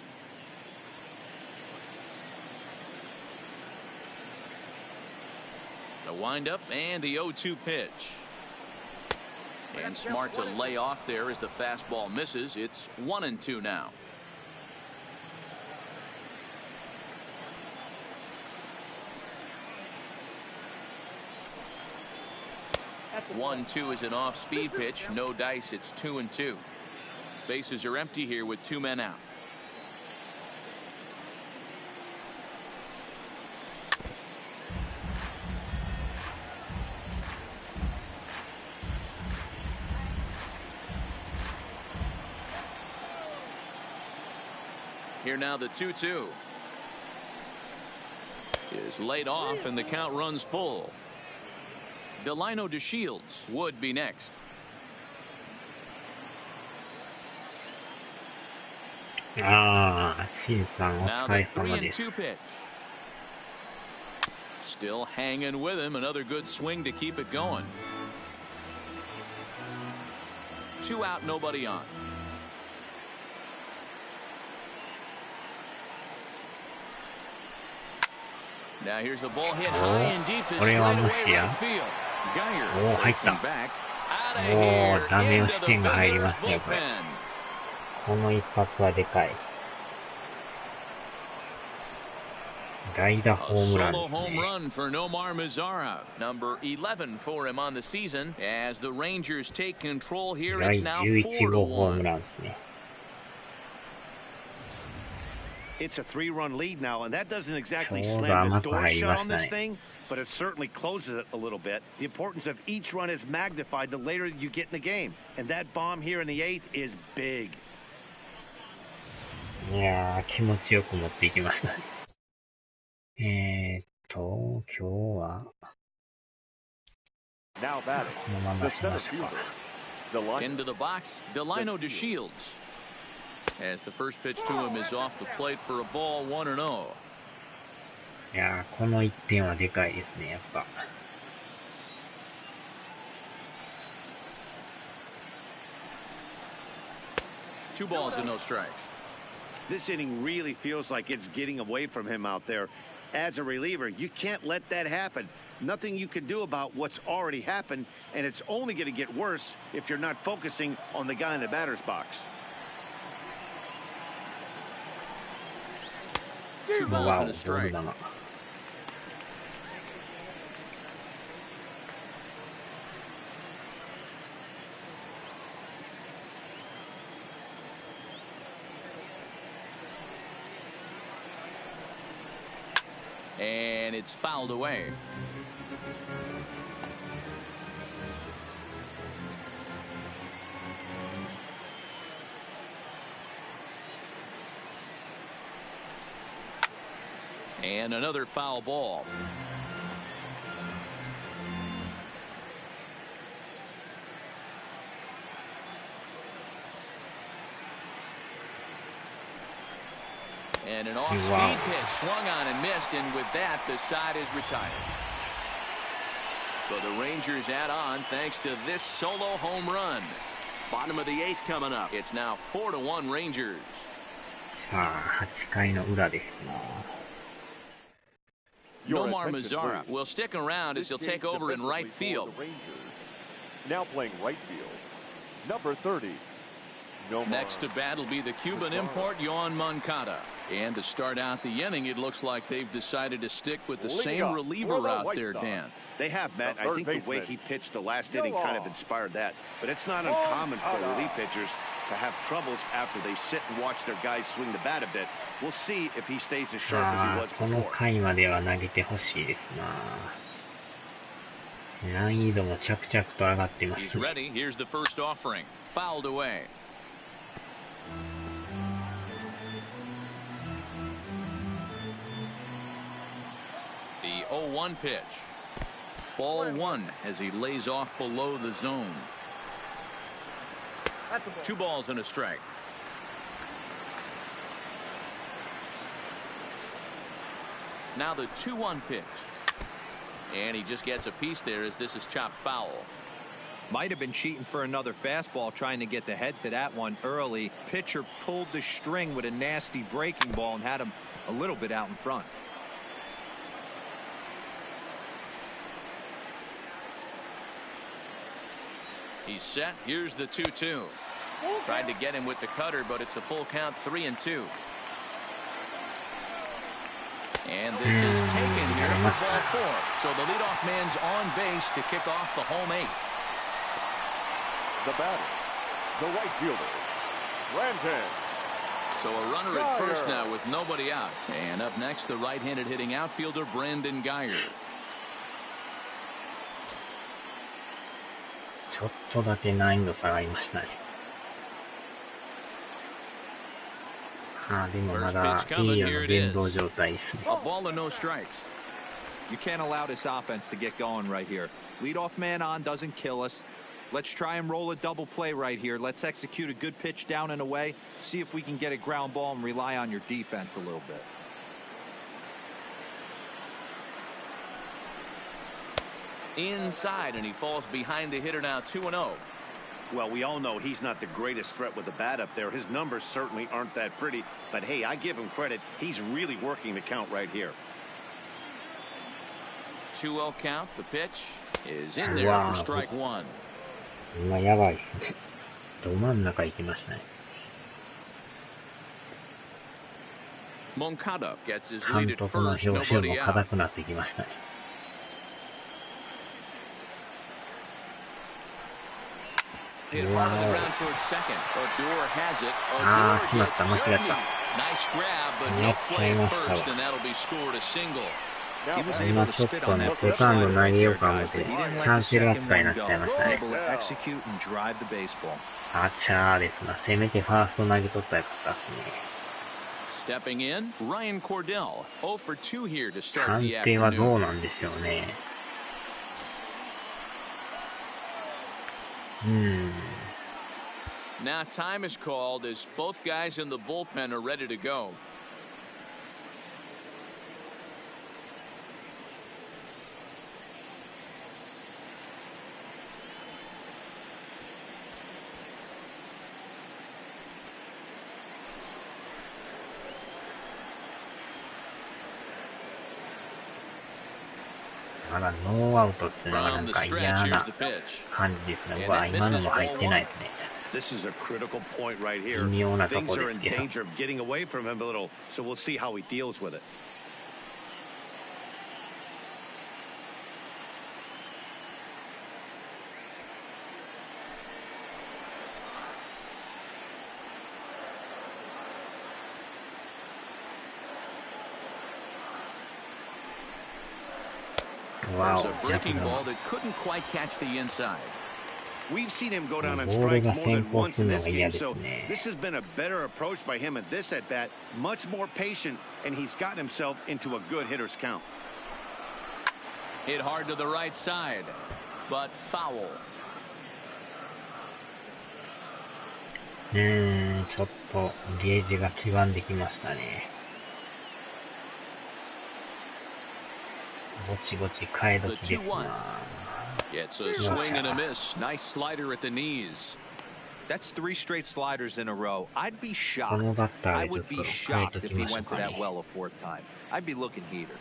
Speaker 1: The windup and the 0-2 pitch. And smart to lay off there as the fastball misses. It's 1-2 now. That's 1-2 is an off-speed pitch. No dice. It's 2-2. Bases are empty here with two men out. Here now the 2-2 is laid off and the count runs full. Delino DeShields would be next.
Speaker 5: Now
Speaker 1: the 3-2 pitch. Still hanging with him. Another good swing to keep it going. 2 out, nobody on. Now here's the ball hit high and deep to straightaway right field. Geyer racing back out of here into the visitor's bullpen.
Speaker 5: この一発はでかい。代打ホームランですね。
Speaker 1: Solo home run for Nomar Mazara, number 11 for him on the season. As the Rangers take control here, it's now
Speaker 5: 11号ホームラ
Speaker 1: 4-1.
Speaker 5: ンですね。
Speaker 2: It's a 3-run lead now, and that doesn't exactly slam the door shut on this thing, but it certainly closes it a little bit. The importance of each run is magnified the later you get in the game, and that bomb here in the 8th is big.
Speaker 5: いやー、気持ちよく持っていきましたね。今日はこのまましましょうか。
Speaker 1: Into the box, Delino DeShields. As the first pitch to him is off the plate for a ball, 1-0.
Speaker 5: いやー、この1点はでかいですね、やっぱ。
Speaker 1: 2 balls and no strikes.
Speaker 2: This inning really feels like it's getting away from him out there. As a reliever, you can't let that happen. Nothing you can do about what's already happened, and it's only going to get worse if you're not focusing on the guy in the batter's box.
Speaker 1: 2 balls and a strike. And it's fouled away. And another foul ball. And an off-speed pitch swung on and missed, and with that, the side is retired. So the Rangers add on thanks to this solo home run. Bottom of the 8th coming up. It's now 4-1 Rangers.
Speaker 5: さあ、8回の裏ですな。
Speaker 1: Nomar Mazara will stick around as he'll take over in right field.
Speaker 3: Now playing right field, number 30.
Speaker 1: Next to bat will be the Cuban import Yoan Moncada. And to start out the inning, it looks like they've decided to stick with the same reliever out there, Dan.
Speaker 2: They have, Matt. I think the way he pitched the last inning kind of inspired that. But it's not uncommon for relief pitchers to have troubles after they sit and watch their guys swing the bat a bit. We'll see if he stays as sharp as he was
Speaker 5: この
Speaker 2: before.
Speaker 5: 回までは投げてほしいですな。難易度も着々と上がってます
Speaker 1: He's
Speaker 5: ね。
Speaker 1: ready. Here's the first offering. Fouled away. The 0-1 pitch. Ball 1 as he lays off below the zone. 2 balls and a strike. Now the 2-1 pitch. And he just gets a piece there as this is chopped foul.
Speaker 4: Might have been cheating for another fastball, trying to get the head to that one early. Pitcher pulled the string with a nasty breaking ball and had him a little bit out in front.
Speaker 1: He's set. Here's the 2-2. Tried to get him with the cutter, but it's a full count, 3-2. And this is taken here for ball 4. So the leadoff man's on base to kick off the home 8th.
Speaker 3: The batter, the right fielder, Brandon.
Speaker 1: So a runner at first now with nobody out. And up next, the right-handed hitting outfielder, Brandon Geyer.
Speaker 5: ちょっとだけ難易度下がりましたね。でもまだいいような連動状態ですね。
Speaker 1: A ball and no strikes.
Speaker 4: You can't allow this offense to get going right here. Leadoff man on doesn't kill us. Let's try and roll a double play right here. Let's execute a good pitch down and away. See if we can get a ground ball and rely on your defense a little bit.
Speaker 1: Inside, and he falls behind the hitter now, 2-0.
Speaker 2: Well, we all know he's not the greatest threat with the bat up there. His numbers certainly aren't that pretty. But, hey, I give him credit. He's really working the count right here.
Speaker 1: 2-0 count. The pitch is in there for strike 1.
Speaker 5: 今やばいですね。ど真ん中行きましたね。
Speaker 1: Moncada gets his
Speaker 5: 監
Speaker 1: lead at
Speaker 5: 督の
Speaker 1: first.
Speaker 5: 表情も
Speaker 1: Nobody
Speaker 5: 硬
Speaker 1: out.
Speaker 5: くなってきましたね。
Speaker 1: Hit hard on the ground towards second. Odor has it.
Speaker 5: しまった、間違った。
Speaker 1: Nice grab, but no play at first, and that'll be scored a single.
Speaker 5: 今ちょっとね、セカンド投げようか思って、キャンセル扱いになっちゃいましたね。あちゃーですな。せめてファースト投げ取ったらよかったですね。
Speaker 1: Stepping in, Ryan Cordell, 0 for 2 here to start
Speaker 5: 判
Speaker 1: the
Speaker 5: 定はどう
Speaker 1: afternoon.
Speaker 5: なんでしょうね。
Speaker 1: Now time is called as both guys in the bullpen are ready to go.
Speaker 5: まだノーアウトっていうのがなんか嫌な感じですね。今のも入ってないですね。
Speaker 2: This is a critical point right here.
Speaker 5: 微妙なと
Speaker 2: Things
Speaker 5: こ
Speaker 2: are
Speaker 5: で
Speaker 2: in
Speaker 5: すけど。
Speaker 2: danger of getting away from him a little, so we'll see how he deals with it.
Speaker 1: There's a breaking ball that couldn't quite catch the inside.
Speaker 2: We've seen him go down on strikes more than once in this game, so this has been a better approach by him at this at-bat, much more patient, and he's gotten himself into a good hitter's count.
Speaker 1: Hit hard to the right side, but foul.
Speaker 5: ちょっとゲージが黄ばんできましたね。ぼちぼち替え時ですな。
Speaker 1: It's a swing and a miss. Nice slider at the knees.
Speaker 4: That's 3 straight sliders in a row. I'd be
Speaker 5: この
Speaker 4: shocked.
Speaker 5: バッター
Speaker 4: I
Speaker 5: でちょっ
Speaker 4: would
Speaker 5: と
Speaker 4: be
Speaker 5: 変え
Speaker 4: shocked
Speaker 5: と
Speaker 4: if
Speaker 5: き
Speaker 4: he
Speaker 5: ましょう
Speaker 4: went to
Speaker 5: か
Speaker 4: that
Speaker 5: ね。
Speaker 4: well a 4th time. I'd be looking heater.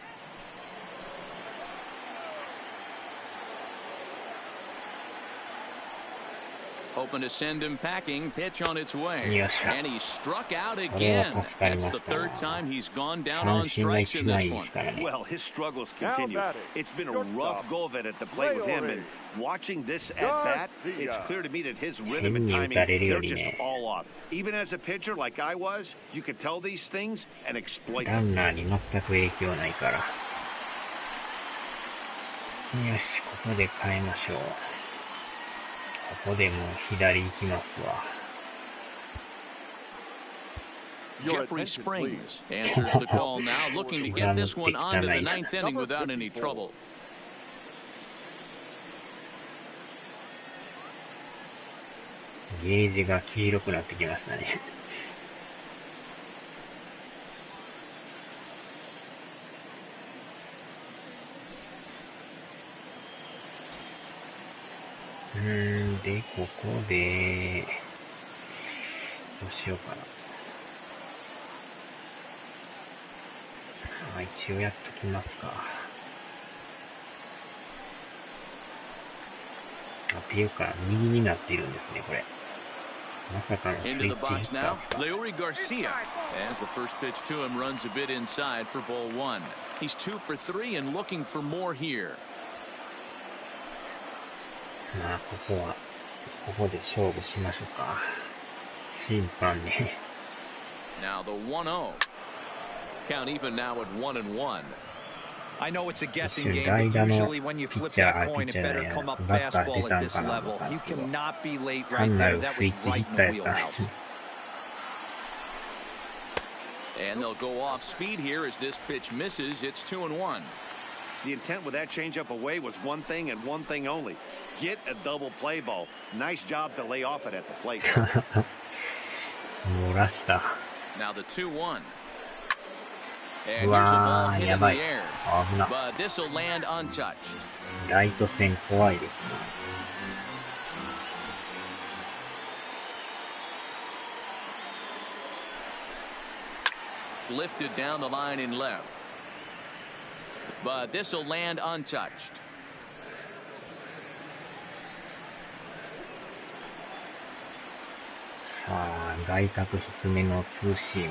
Speaker 1: Hoping to send him packing. Pitch on its way.
Speaker 5: よっしゃ。
Speaker 1: And he struck out
Speaker 5: これは
Speaker 1: again.
Speaker 5: 助かり
Speaker 1: That's
Speaker 5: ま
Speaker 1: the
Speaker 5: した
Speaker 1: third
Speaker 5: な。
Speaker 1: time he's gone down
Speaker 5: 三
Speaker 1: on
Speaker 5: 振が
Speaker 1: strikes
Speaker 5: 一
Speaker 1: in
Speaker 5: ない
Speaker 1: this
Speaker 5: で
Speaker 1: one.
Speaker 5: すからね。
Speaker 2: Well, his struggles continue. It's been a rough go of it at the plate with him, and watching this at-bat, it's clear to me that his rhythm and timing, they're just all off. Even as a pitcher like I was, you could tell these things and exploit
Speaker 5: ラ
Speaker 2: them.
Speaker 5: ンナーに全く影響ないから。よし、ここで変えましょう。ここでもう左行きますわ。
Speaker 1: Jeffrey Springs answers the call now, looking to get this one on to the 9th inning without any trouble.
Speaker 5: ゲージが黄色くなってきましたね。で、ここで、どうしようかな。一応やっときますか。っていうか、右になっているんですね、これ。まさかのスイッチヒッター。
Speaker 1: Leury Garcia as the first pitch to him runs a bit inside for ball one. He's 2 for 3 and looking for more here.
Speaker 5: まあ、ここで勝負しましょうか。審判ね。
Speaker 1: Now the 1-0. Count even now at 1-1.
Speaker 4: I know it's a guessing game, but usually when you flip that coin, it better come up fastball at this level. You cannot be late right there. That was right in the wheelhouse.
Speaker 1: And they'll go off speed here as this pitch misses. It's 2-1.
Speaker 2: The intent with that changeup away was one thing and one thing only. Get a double play ball. Nice job to lay off it at the plate.
Speaker 5: 漏らした。
Speaker 1: Now the 2-1. And here's a ball hit in the air.
Speaker 5: 危な。
Speaker 1: But this will land untouched.
Speaker 5: ライト線怖いですね。
Speaker 1: Lifted down the line in left. But this will land untouched.
Speaker 5: さあ、外角低めのツーシーム。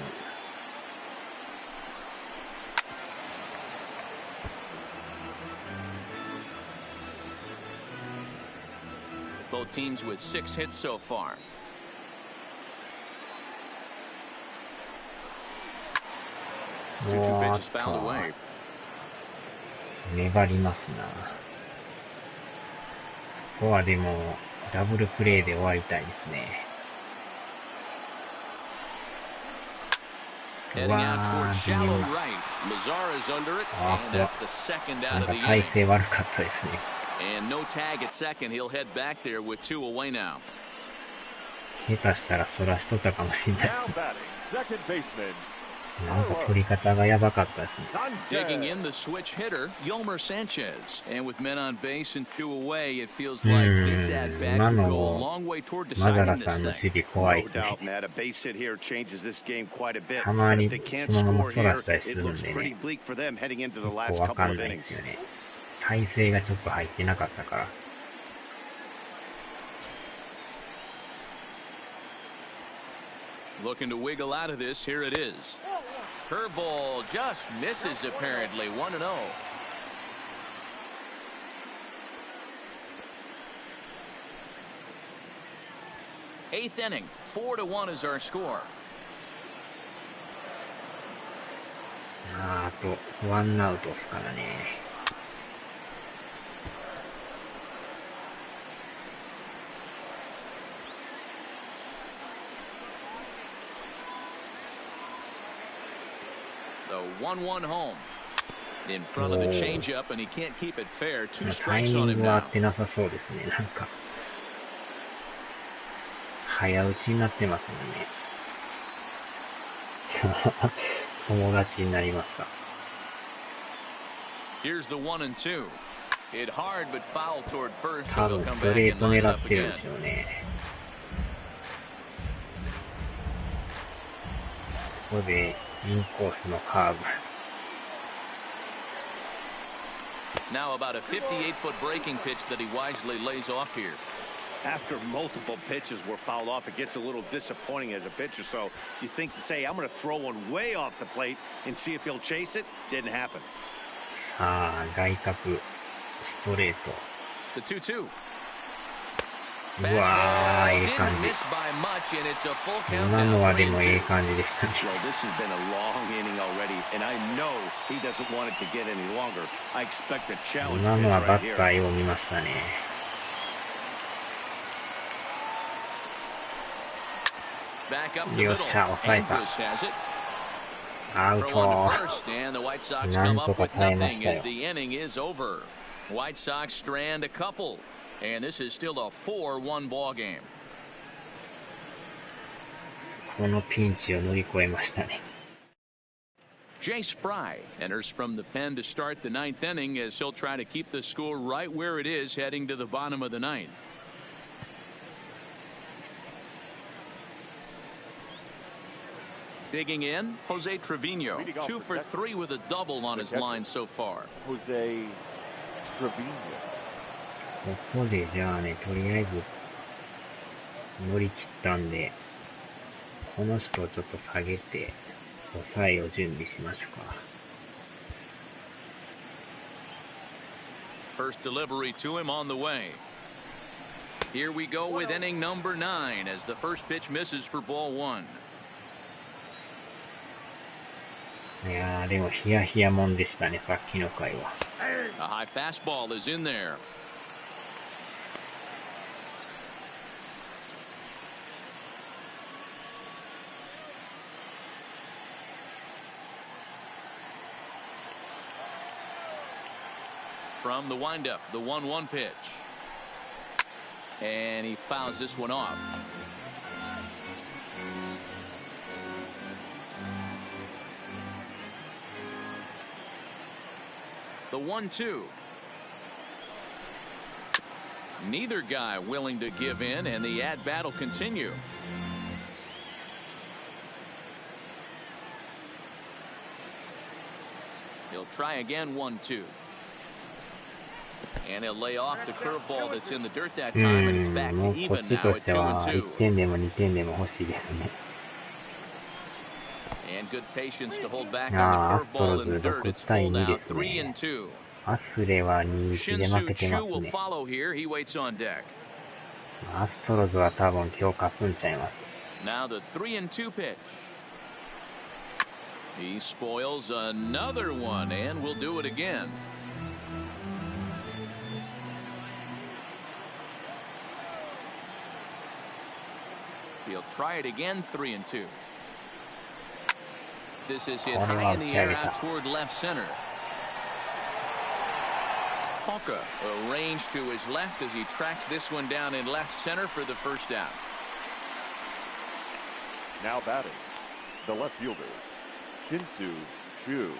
Speaker 1: Both teams with 6 hits so far. 2-2 pitches fouled away.
Speaker 5: 粘りますな。ここはでもダブルプレーで終わりたいですね。
Speaker 1: Heading out toward shallow right. Mazara's under it, and that's the second out of the
Speaker 5: 体
Speaker 1: inning.
Speaker 5: 勢悪かったですね。
Speaker 1: And no tag at second. He'll head back there with 2 away now.
Speaker 5: 下手したらそらしとったかもしれない。
Speaker 3: Now batting, second baseman.
Speaker 5: なんか取り方がやばかったですね。
Speaker 1: Digging in the switch hitter, Yolmer Sanchez. And with men on base and 2 away, it feels like this at bat could go a long way toward
Speaker 5: マザラ
Speaker 1: deciding
Speaker 5: さ
Speaker 1: this
Speaker 5: んの
Speaker 1: thing.
Speaker 5: 守備怖い
Speaker 2: No
Speaker 5: ですね。
Speaker 2: doubt, Matt. A base hit here changes this game quite a bit.
Speaker 5: たま
Speaker 2: But
Speaker 5: に
Speaker 2: if they can't
Speaker 5: そのまま
Speaker 2: score
Speaker 5: そら
Speaker 2: here,
Speaker 5: したりす
Speaker 2: it
Speaker 5: るん
Speaker 2: looks
Speaker 5: で
Speaker 2: pretty
Speaker 5: ね。
Speaker 2: bleak for them heading into the
Speaker 5: こ
Speaker 2: last
Speaker 5: うわ
Speaker 2: couple
Speaker 5: かん
Speaker 2: of
Speaker 5: ないで
Speaker 2: innings.
Speaker 5: すよね。体勢がちょっと入ってなかったから。
Speaker 1: Looking to wiggle out of this. Here it is. Curveball just misses apparently. 1-0. Eighth inning. 4-1 is our score.
Speaker 5: あとワンアウトですからね。
Speaker 1: The 1-1 home. In front of the changeup, and he can't keep it fair. 2
Speaker 5: タイ
Speaker 1: strikes
Speaker 5: ミ
Speaker 1: on
Speaker 5: ン
Speaker 1: him
Speaker 5: グは合
Speaker 1: now.
Speaker 5: ってなさそうですね。なんか早打ちになってますもんね。友達になりますか。
Speaker 1: Here's the 1-2. Hit hard but foul toward first,
Speaker 5: 多
Speaker 1: so
Speaker 5: 分
Speaker 1: he'll
Speaker 5: ス
Speaker 1: come
Speaker 5: ト
Speaker 1: back
Speaker 5: レー
Speaker 1: and
Speaker 5: ト
Speaker 1: line it
Speaker 5: 狙
Speaker 1: up
Speaker 5: ってる
Speaker 1: again.
Speaker 5: でしょうね。ここでインコースのカーブ。
Speaker 1: Now about a 58-foot breaking pitch that he wisely lays off here.
Speaker 2: After multiple pitches were fouled off, it gets a little disappointing as a pitcher. So you think to say, I'm going to throw one way off the plate and see if he'll chase it. Didn't happen.
Speaker 5: ああ、外角、ストレート。
Speaker 1: The 2-2.
Speaker 5: うわー、ええ
Speaker 1: Didn't
Speaker 5: 感じ。
Speaker 1: miss by much, and it's a full
Speaker 5: 今の
Speaker 1: countdown
Speaker 5: は
Speaker 1: for
Speaker 5: でもええ
Speaker 1: 3-2.
Speaker 5: 感じでしたね。
Speaker 2: Well, this has been a long inning already, and I know he doesn't want it to get any longer. I expect a challenge
Speaker 5: 今
Speaker 2: pitch
Speaker 5: のはバ
Speaker 2: right
Speaker 5: ッタ
Speaker 2: here.
Speaker 5: ーよう見ましたね。
Speaker 1: Back up the
Speaker 5: よっ
Speaker 1: middle.
Speaker 5: しゃ、抑えた。
Speaker 1: Andrus has it.
Speaker 5: アウ
Speaker 1: Throw
Speaker 5: ト。
Speaker 1: on to first, and the White Sox
Speaker 5: な
Speaker 1: come
Speaker 5: んと
Speaker 1: up
Speaker 5: か
Speaker 1: with
Speaker 5: 耐えま
Speaker 1: nothing
Speaker 5: した
Speaker 1: as
Speaker 5: よ。
Speaker 1: the inning is over. White Sox strand a couple, and this is still a 4-1 ball game.
Speaker 5: このピンチを乗り越えましたね。
Speaker 1: Jay Spry enters from the pen to start the ninth inning as he'll try to keep the score right where it is heading to the bottom of the ninth. Digging in, Jose Trevino, 2 for 3 with a double on his line so far.
Speaker 3: Jose Trevino.
Speaker 5: ここでじゃあね、とりあえず乗り切ったんで、この人をちょっと下げて、抑えを準備しましょうか。
Speaker 1: First delivery to him on the way. Here we go with inning number 9 as the first pitch misses for ball 1.
Speaker 5: いやー、でもヒヤヒヤもんでしたね、さっきの回は。
Speaker 1: A high fastball is in there. From the windup, the 1-1 pitch. And he fouls this one off. The 1-2. Neither guy willing to give in, and the at-bat will continue. He'll try again, 1-2. And he'll lay off the curveball that's in the dirt that time, and it's back to even now at 2-2.
Speaker 5: 1点でも2点でも欲しいですね。
Speaker 1: And good patience to hold back on the curveball in the dirt. It's full now, 3-2.
Speaker 5: アスレは 2-1 で負けてます
Speaker 1: will
Speaker 5: ね。
Speaker 1: follow here. He waits on deck.
Speaker 5: アストロズは多分今日勝つんちゃいます。
Speaker 1: Now the 3-2 pitch. He spoils another one, and will do it again. He'll try it again, 3-2. This is hit high in the air out toward left center. Polka arranged to his left as he tracks this one down in left center for the first out.
Speaker 3: Now batting, the left fielder, Shin-Soo Choo.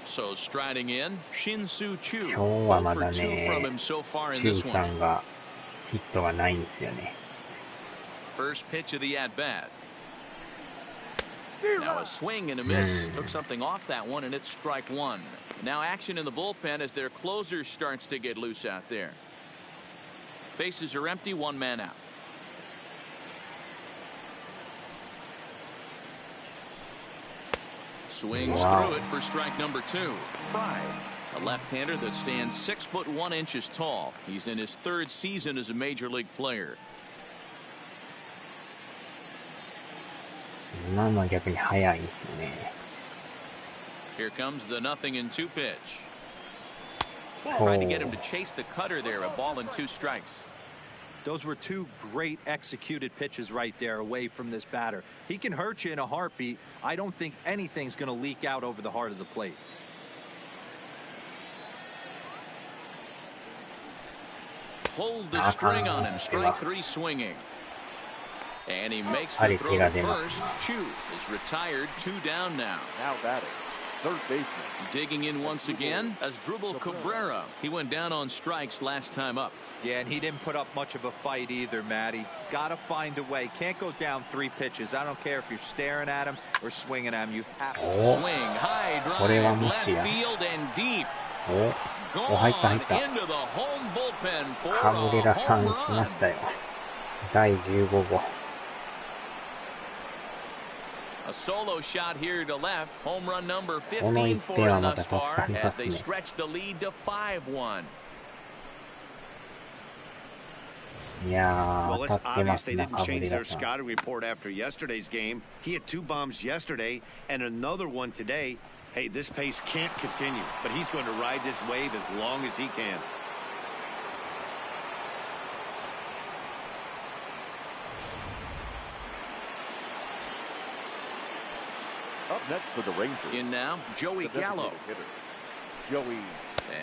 Speaker 1: So striding in, Shin-Soo Choo.
Speaker 5: 今日はまだ
Speaker 1: 0 for 2 from
Speaker 5: ね、
Speaker 1: him so far in
Speaker 5: チュ
Speaker 1: this
Speaker 5: ーさ
Speaker 1: one.
Speaker 5: んがヒットがないんですよね。
Speaker 1: First pitch of the at-bat. Now a swing and a miss. Took something off that one, and it's strike 1. Now action in the bullpen as their closer starts to get loose out there. Bases are empty, 1 man out. Swings through it for strike number 2. Fry, a left-hander that stands 6'1" tall. He's in his 3rd season as a major league player.
Speaker 5: 今のは逆に速いですよね。
Speaker 1: Here comes the 0-2 pitch. Trying to get him to chase the cutter there. A ball and 2 strikes.
Speaker 4: Those were 2 great executed pitches right there away from this batter. He can hurt you in a heartbeat. I don't think anything's going to leak out over the heart of the plate.
Speaker 1: Hold the string on him. Strike 3 swinging. And he makes the throw first. Chu is retired, 2 down now.
Speaker 3: Now batting, third baseman.
Speaker 1: Digging in once again as Drupal Cabrera. He went down on strikes last time up.
Speaker 4: Yeah, and he didn't put up much of a fight either, Matty. Got to find a way. Can't go down 3 pitches. I don't care if you're staring at him or swinging at him. You have to
Speaker 1: swing high drive, left field and deep. Gone into the home bullpen for a home run.
Speaker 5: 第15号。
Speaker 1: A solo shot here to left. Home run number 15 for him thus far as they stretch the lead to 5-1.
Speaker 2: Well, it's obvious they didn't change their scouting report after yesterday's game. He had 2 bombs yesterday and another one today. Hey, this pace can't continue, but he's going to ride this wave as long as he can.
Speaker 3: Up next for the Rangers.
Speaker 1: In now, Joey Gallo.
Speaker 3: Joey.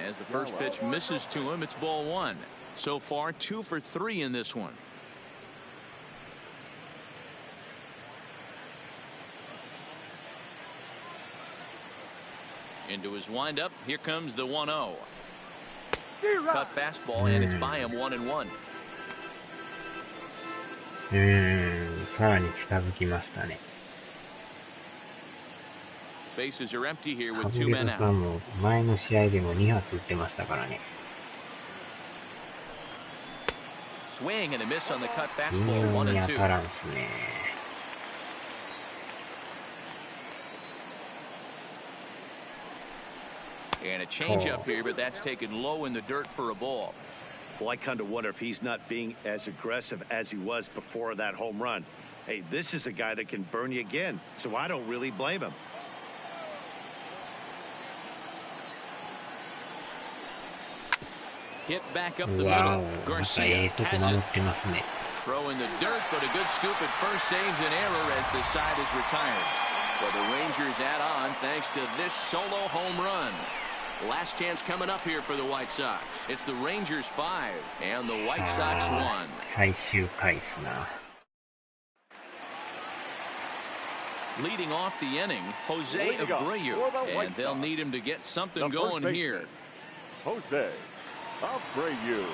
Speaker 1: As the first pitch misses to him, it's ball 1. So far, 2 for 3 in this one. Into his windup, here comes the 1-0. Cut fastball, and it's by him 1-1.
Speaker 5: さらに近づきましたね。
Speaker 1: カブレトさんも前の試合でも2発打ってましたからね。微妙に当たらんすね。And a changeup here, but that's taken low in the dirt for a ball.
Speaker 2: Well, I kind of wonder if he's not being as aggressive as he was before that home run. Hey, this is a guy that can burn you again, so I don't really blame him.
Speaker 1: Hit back up the middle. Garcia has it. Throw in the dirt, but a good scoop at first saves an error as the side is retired. Well, the Rangers add on thanks to this solo home run. Last chance coming up here for the White Sox. It's the Rangers 5 and the White Sox 1.
Speaker 5: 最終回っすな。
Speaker 1: Leading off the inning, Jose Abreu, and they'll need him to get something going here.
Speaker 3: Jose Abreu.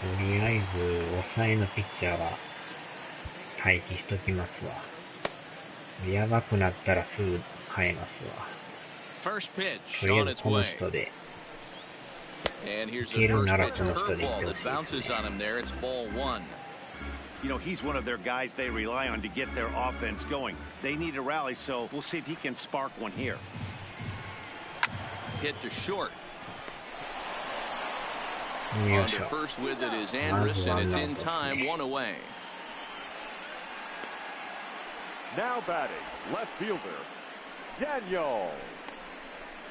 Speaker 5: とりあえず抑えのピッチャーは待機しときますわ。やばくなったらすぐ変えますわ。
Speaker 1: First pitch
Speaker 5: とりあ
Speaker 1: on
Speaker 5: えず
Speaker 1: its
Speaker 5: この
Speaker 1: way.
Speaker 5: 人で
Speaker 1: And here's
Speaker 5: い
Speaker 1: the
Speaker 5: ける
Speaker 1: first
Speaker 5: なら
Speaker 1: pitch
Speaker 5: この人でいって
Speaker 1: curveball
Speaker 5: ほ
Speaker 1: that
Speaker 5: しい
Speaker 1: bounces
Speaker 5: です
Speaker 1: on
Speaker 5: ね。
Speaker 1: him there. It's ball one.
Speaker 2: You know, he's one of their guys they rely on to get their offense going. They need a rally, so we'll see if he can spark one here.
Speaker 1: Hit to short.
Speaker 5: よ
Speaker 1: On
Speaker 5: いし
Speaker 1: to
Speaker 5: ょ。
Speaker 1: first with it is Andrus, and it's in time, one away.
Speaker 3: Now batting, left fielder, Daniel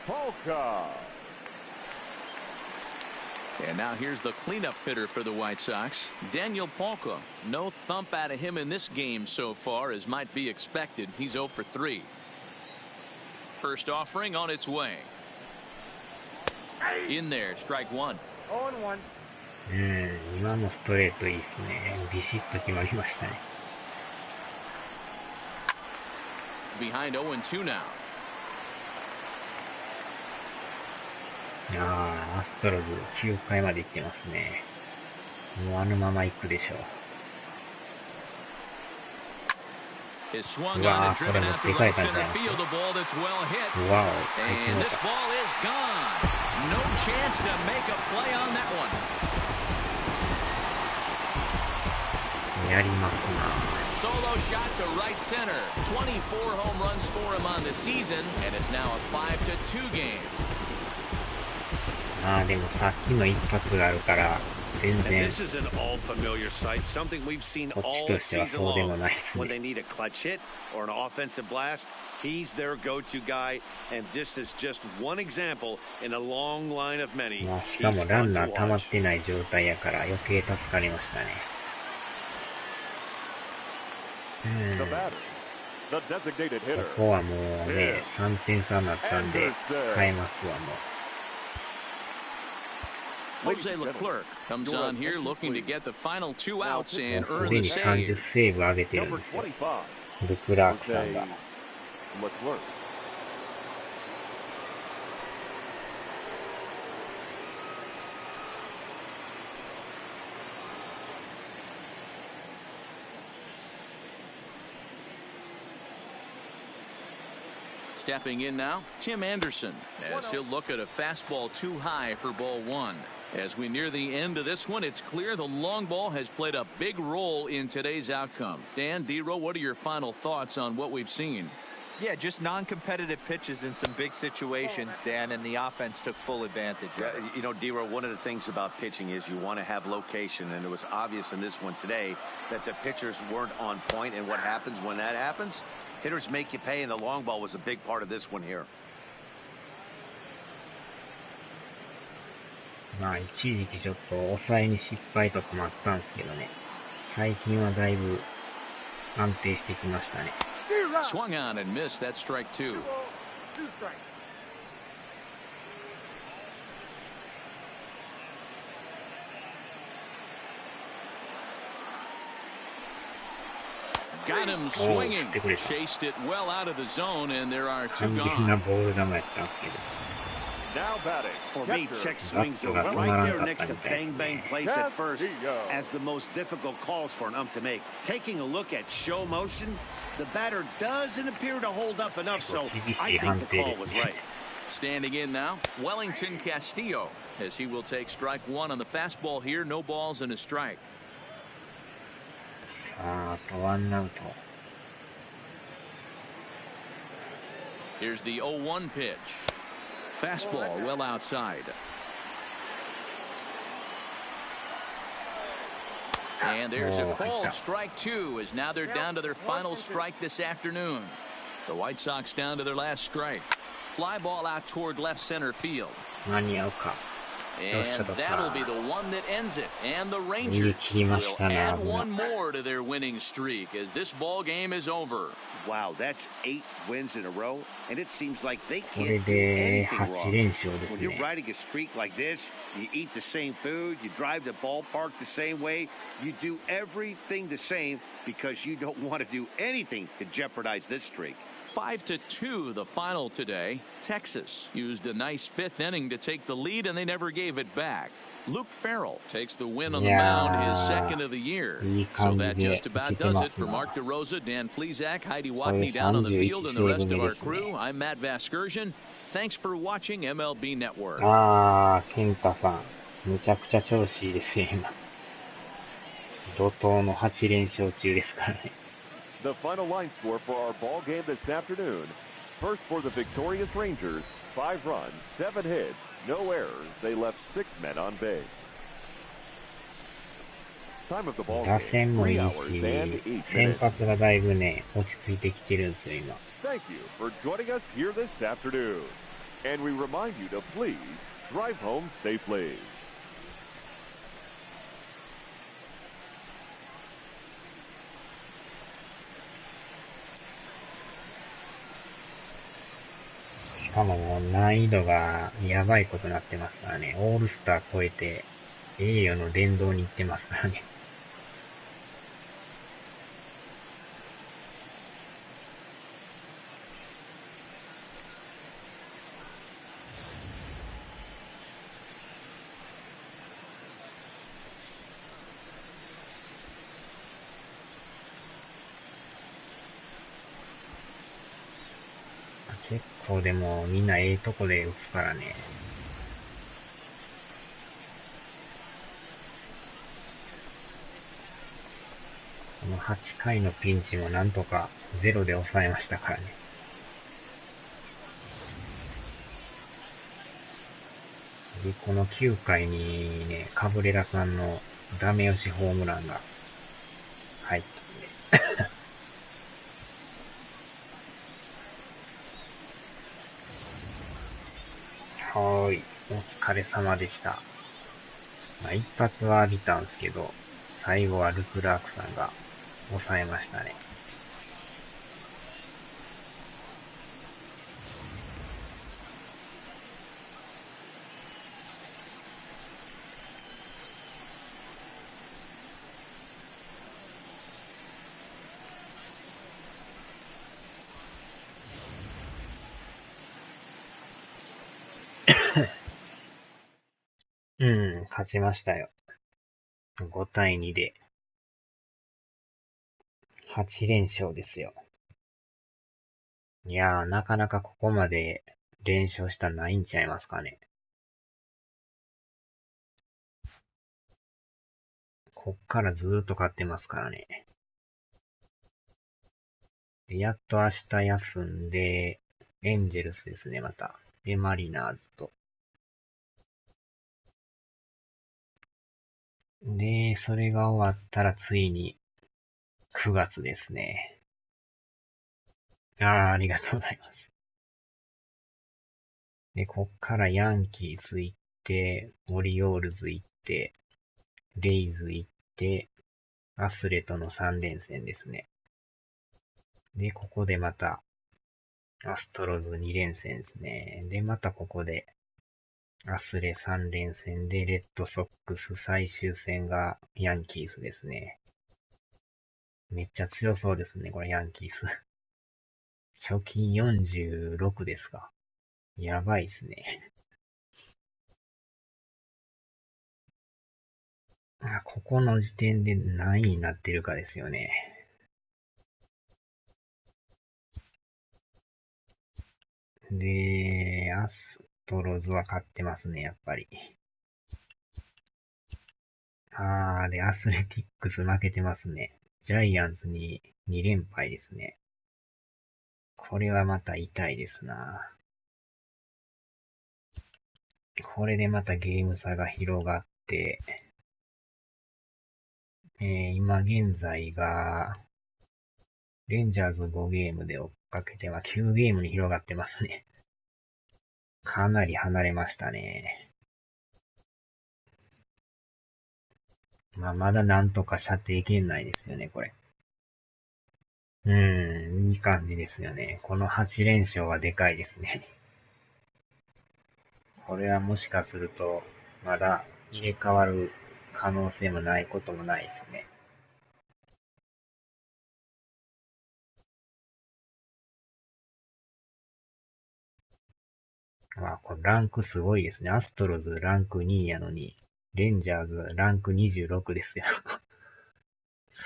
Speaker 3: Polka.
Speaker 1: And now here's the cleanup hitter for the White Sox, Daniel Polka. No thump out of him in this game so far, as might be expected. He's 0 for 3. First offering on its way. In there, strike one.
Speaker 5: 今のストレートいいですね。ビシッと決まりましたね。
Speaker 1: Behind 0-2 now.
Speaker 5: アストロズ9回まで行ってますね。もうあのまま行くでしょう。
Speaker 1: Is swung on and driven out to right center field. A ball that's well hit. And this ball is gone. No chance to make a play on that one.
Speaker 5: やりますな。
Speaker 1: Solo shot to right center. 24 home runs for him on the season, and it's now a 5-2 game.
Speaker 5: でもさっきの一発があるから全然
Speaker 2: This is an all familiar sight, something we've seen
Speaker 5: こっ
Speaker 2: all
Speaker 5: ちとしては
Speaker 2: season
Speaker 5: そうでも
Speaker 2: long.
Speaker 5: ないです
Speaker 2: When they
Speaker 5: ね。
Speaker 2: need a clutch hit or an offensive blast, he's their go-to guy, and this is just one example in a long line of many.
Speaker 5: しかもランナー溜まってない状態やから余計助かりましたね。
Speaker 3: The batter, the designated
Speaker 5: こ
Speaker 3: hitter.
Speaker 5: こはもうね、3点差になったんで変えますわもう。
Speaker 1: Jose Leclerc comes on here looking to get the final 2 outs and
Speaker 5: す
Speaker 1: earn
Speaker 5: で
Speaker 1: the
Speaker 5: に30
Speaker 1: save.
Speaker 5: セーブ上げてるん
Speaker 3: Number
Speaker 5: ですよ。
Speaker 3: 25,
Speaker 5: ルクラークさんが。
Speaker 3: Leclerc.
Speaker 1: Stepping in now, Tim Anderson, as he'll look at a fastball too high for ball one. As we near the end of this one, it's clear the long ball has played a big role in today's outcome. Dan, D-Row, what are your final thoughts on what we've seen?
Speaker 4: Yeah, just non-competitive pitches in some big situations, Dan, and the offense took full advantage of it.
Speaker 2: You know, D-Row, one of the things about pitching is you want to have location, and it was obvious in this one today that the pitchers weren't on point, and what happens when that happens? Hitters make you pay, and the long ball was a big part of this one here.
Speaker 5: 一時期ちょっと抑えに失敗とかもあったんですけどね。最近はだいぶ安定してきましたね。
Speaker 1: Swung on and missed. That's strike two. Got him swinging. Chased it well out of the zone, and there are two
Speaker 5: 完璧
Speaker 1: gone.
Speaker 5: なボール球やったんですけど。
Speaker 3: Now batting.
Speaker 2: For me, check swings are right there next to bang bang plays at first as the most difficult calls for an ump to make. Taking a look at show motion, the batter doesn't appear to hold up enough, so I think the call was right.
Speaker 1: Standing in now, Wellington Castillo, as he will take strike one on the fastball here. No balls and a strike.
Speaker 5: さあ、あとワンアウト。
Speaker 1: Here's the 0-1 pitch. Fastball well outside. And there's a called strike two, as now they're down to their final strike this afternoon. The White Sox down to their last strike. Fly ball out toward left center field.
Speaker 5: 間に合うか。
Speaker 1: And that'll be the one that ends it. And the Rangers will add one more to their winning streak as this ball game is over.
Speaker 2: Wow, that's 8 wins in a row, and it seems like they
Speaker 5: これ
Speaker 2: can't do
Speaker 5: で
Speaker 2: anything
Speaker 5: 8
Speaker 2: wrong.
Speaker 5: 連勝です
Speaker 2: When you're
Speaker 5: ね。
Speaker 2: riding a streak like this, you eat the same food, you drive the ballpark the same way, you do everything the same because you don't want to do anything to jeopardize this streak.
Speaker 1: 5-2 the final today. Texas used a nice fifth inning to take the lead, and they never gave it back. Luke Farrell takes the win on the mound, his second of the year. So that just about does it for Mark DeRosa, Dan Plesac, Heidi Watney down on the field, and the rest of our crew. I'm Matt Vasgersian. Thanks for watching MLB Network.
Speaker 5: あー、健太さん。むちゃくちゃ調子いいですよ、今。怒涛の8連勝中ですからね。
Speaker 3: The final line score for our ball game this afternoon. First for the victorious Rangers, 5 runs, 7 hits, no errors. They left 6 men on base. Time of the ball
Speaker 5: 打
Speaker 3: game,
Speaker 5: 線もい
Speaker 3: 3 hours
Speaker 5: いし、
Speaker 3: and 8
Speaker 5: 先
Speaker 3: minutes.
Speaker 5: 発がだいぶね、落ち着いてきてるんですよ、今。
Speaker 3: Thank you for joining us here this afternoon. And we remind you to please drive home safely. しかももう難易度がやばいことになってますからね。オールスター超えて栄誉の殿堂に行ってますからね。結構でもみんなええとこで打つからね。この8回のピンチもなんとかゼロで抑えましたからね。で、この9回にね、カブレラさんのダメ押しホームランが入ったんで。はーい、お疲れ様でした。まあ、一発は浴びたんですけど、最後はルクラークさんが抑えましたね。勝ちましたよ。5対2で。8連勝ですよ。いやー、なかなかここまで連勝したらないんちゃいますかね。こっからずーっと勝ってますからね。でやっと明日休んで、エンジェルスですね、また。で、マリナーズと。で、それが終わったらついに9月ですね。ありがとうございます。で、こっからヤンキース行って、オリオールズ行って、レイズ行って、アスレとの3連戦ですね。で、ここでまた、アストロズ2連戦ですね。で、またここで、アスレ3連戦で、レッドソックス最終戦がヤンキースですね。めっちゃ強そうですね、これヤンキース。貯金46ですか。やばいですね。ここの時点で何位になってるかですよね。で、アストロズは勝ってますね、やっぱり。で、アスレティックス負けてますね。ジャイアンツに2連敗ですね。これはまた痛いですな。これでまたゲーム差が広がって、今現在が、レンジャーズ5ゲームで追っかけては9ゲームに広がってますね。かなり離れましたね。まだなんとか射程圏内ですよね、これ。いい感じですよね。この8連勝はでかいですね。これはもしかすると、まだ入れ替わる可能性もないこともないですね。これランクすごいですね。アストロズランク2位やのに、レンジャーズランク26ですよ。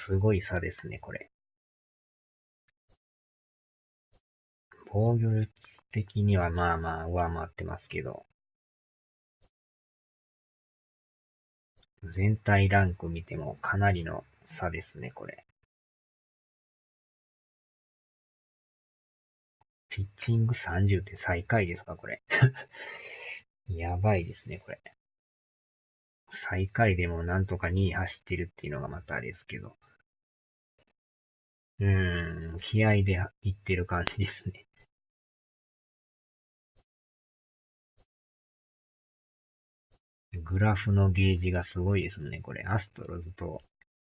Speaker 3: すごい差ですね、これ。防御率的にはまあまあ上回ってますけど、全体ランク見てもかなりの差ですね、これ。ピッチング30って最下位ですか、これ。やばいですね、これ。最下位でもなんとか2位走ってるっていうのがまたあれですけど。気合でいってる感じですね。グラフのゲージがすごいですね、これ。アストロズと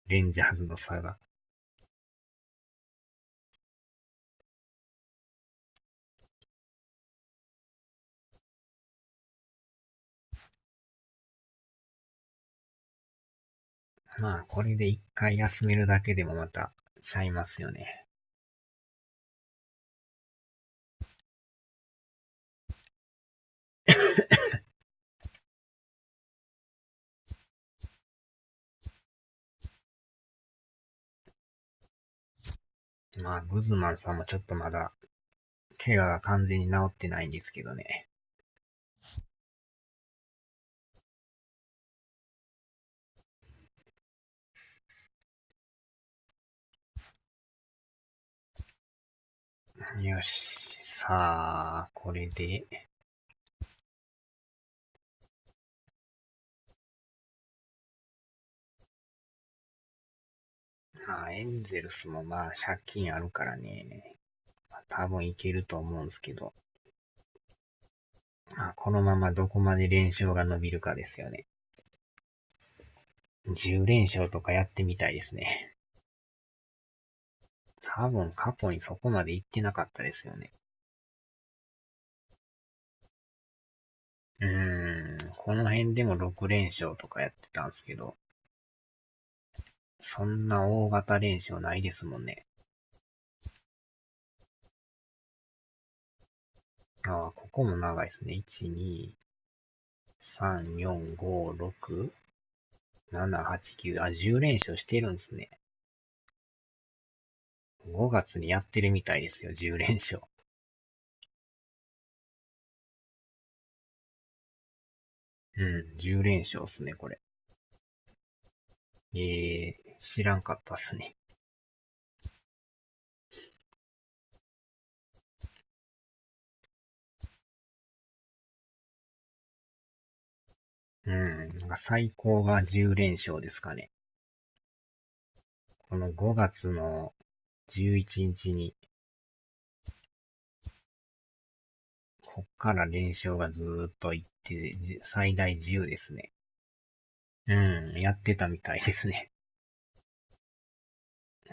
Speaker 3: レンジャーズの差が。これで一回休めるだけでもまたちゃいますよね。グズマンさんもちょっとまだ、怪我が完全に治ってないんですけどね。よし。さあ、これで、エンゼルスも借金あるからね、多分いけると思うんですけど、このままどこまで連勝が伸びるかですよね。10連勝とかやってみたいですね。多分過去にそこまで行ってなかったですよね。この辺でも6連勝とかやってたんですけど、そんな大型連勝ないですもんね。ここも長いですね。1、2、3、4、5、6、7、8、9。10連勝してるんですね。5月にやってるみたいですよ、10連勝。10連勝っすね、これ。知らんかったっすね。なんか最高が10連勝ですかね。この5月の11日に、こっから連勝がずーっといって、最大10ですね。やってたみたいですね。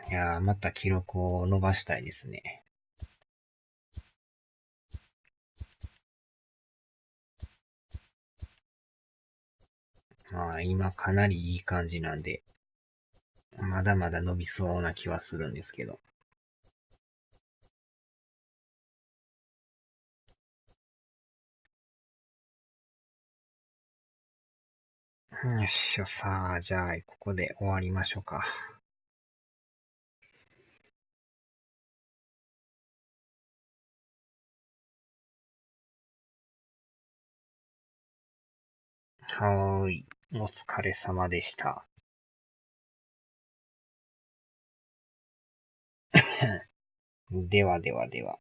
Speaker 3: いやー、また記録を伸ばしたいですね。今かなりいい感じなんで、まだまだ伸びそうな気はするんですけど。よっしょ、さあ、じゃあ、ここで終わりましょうか。はーい。お疲れ様でした。ではではでは。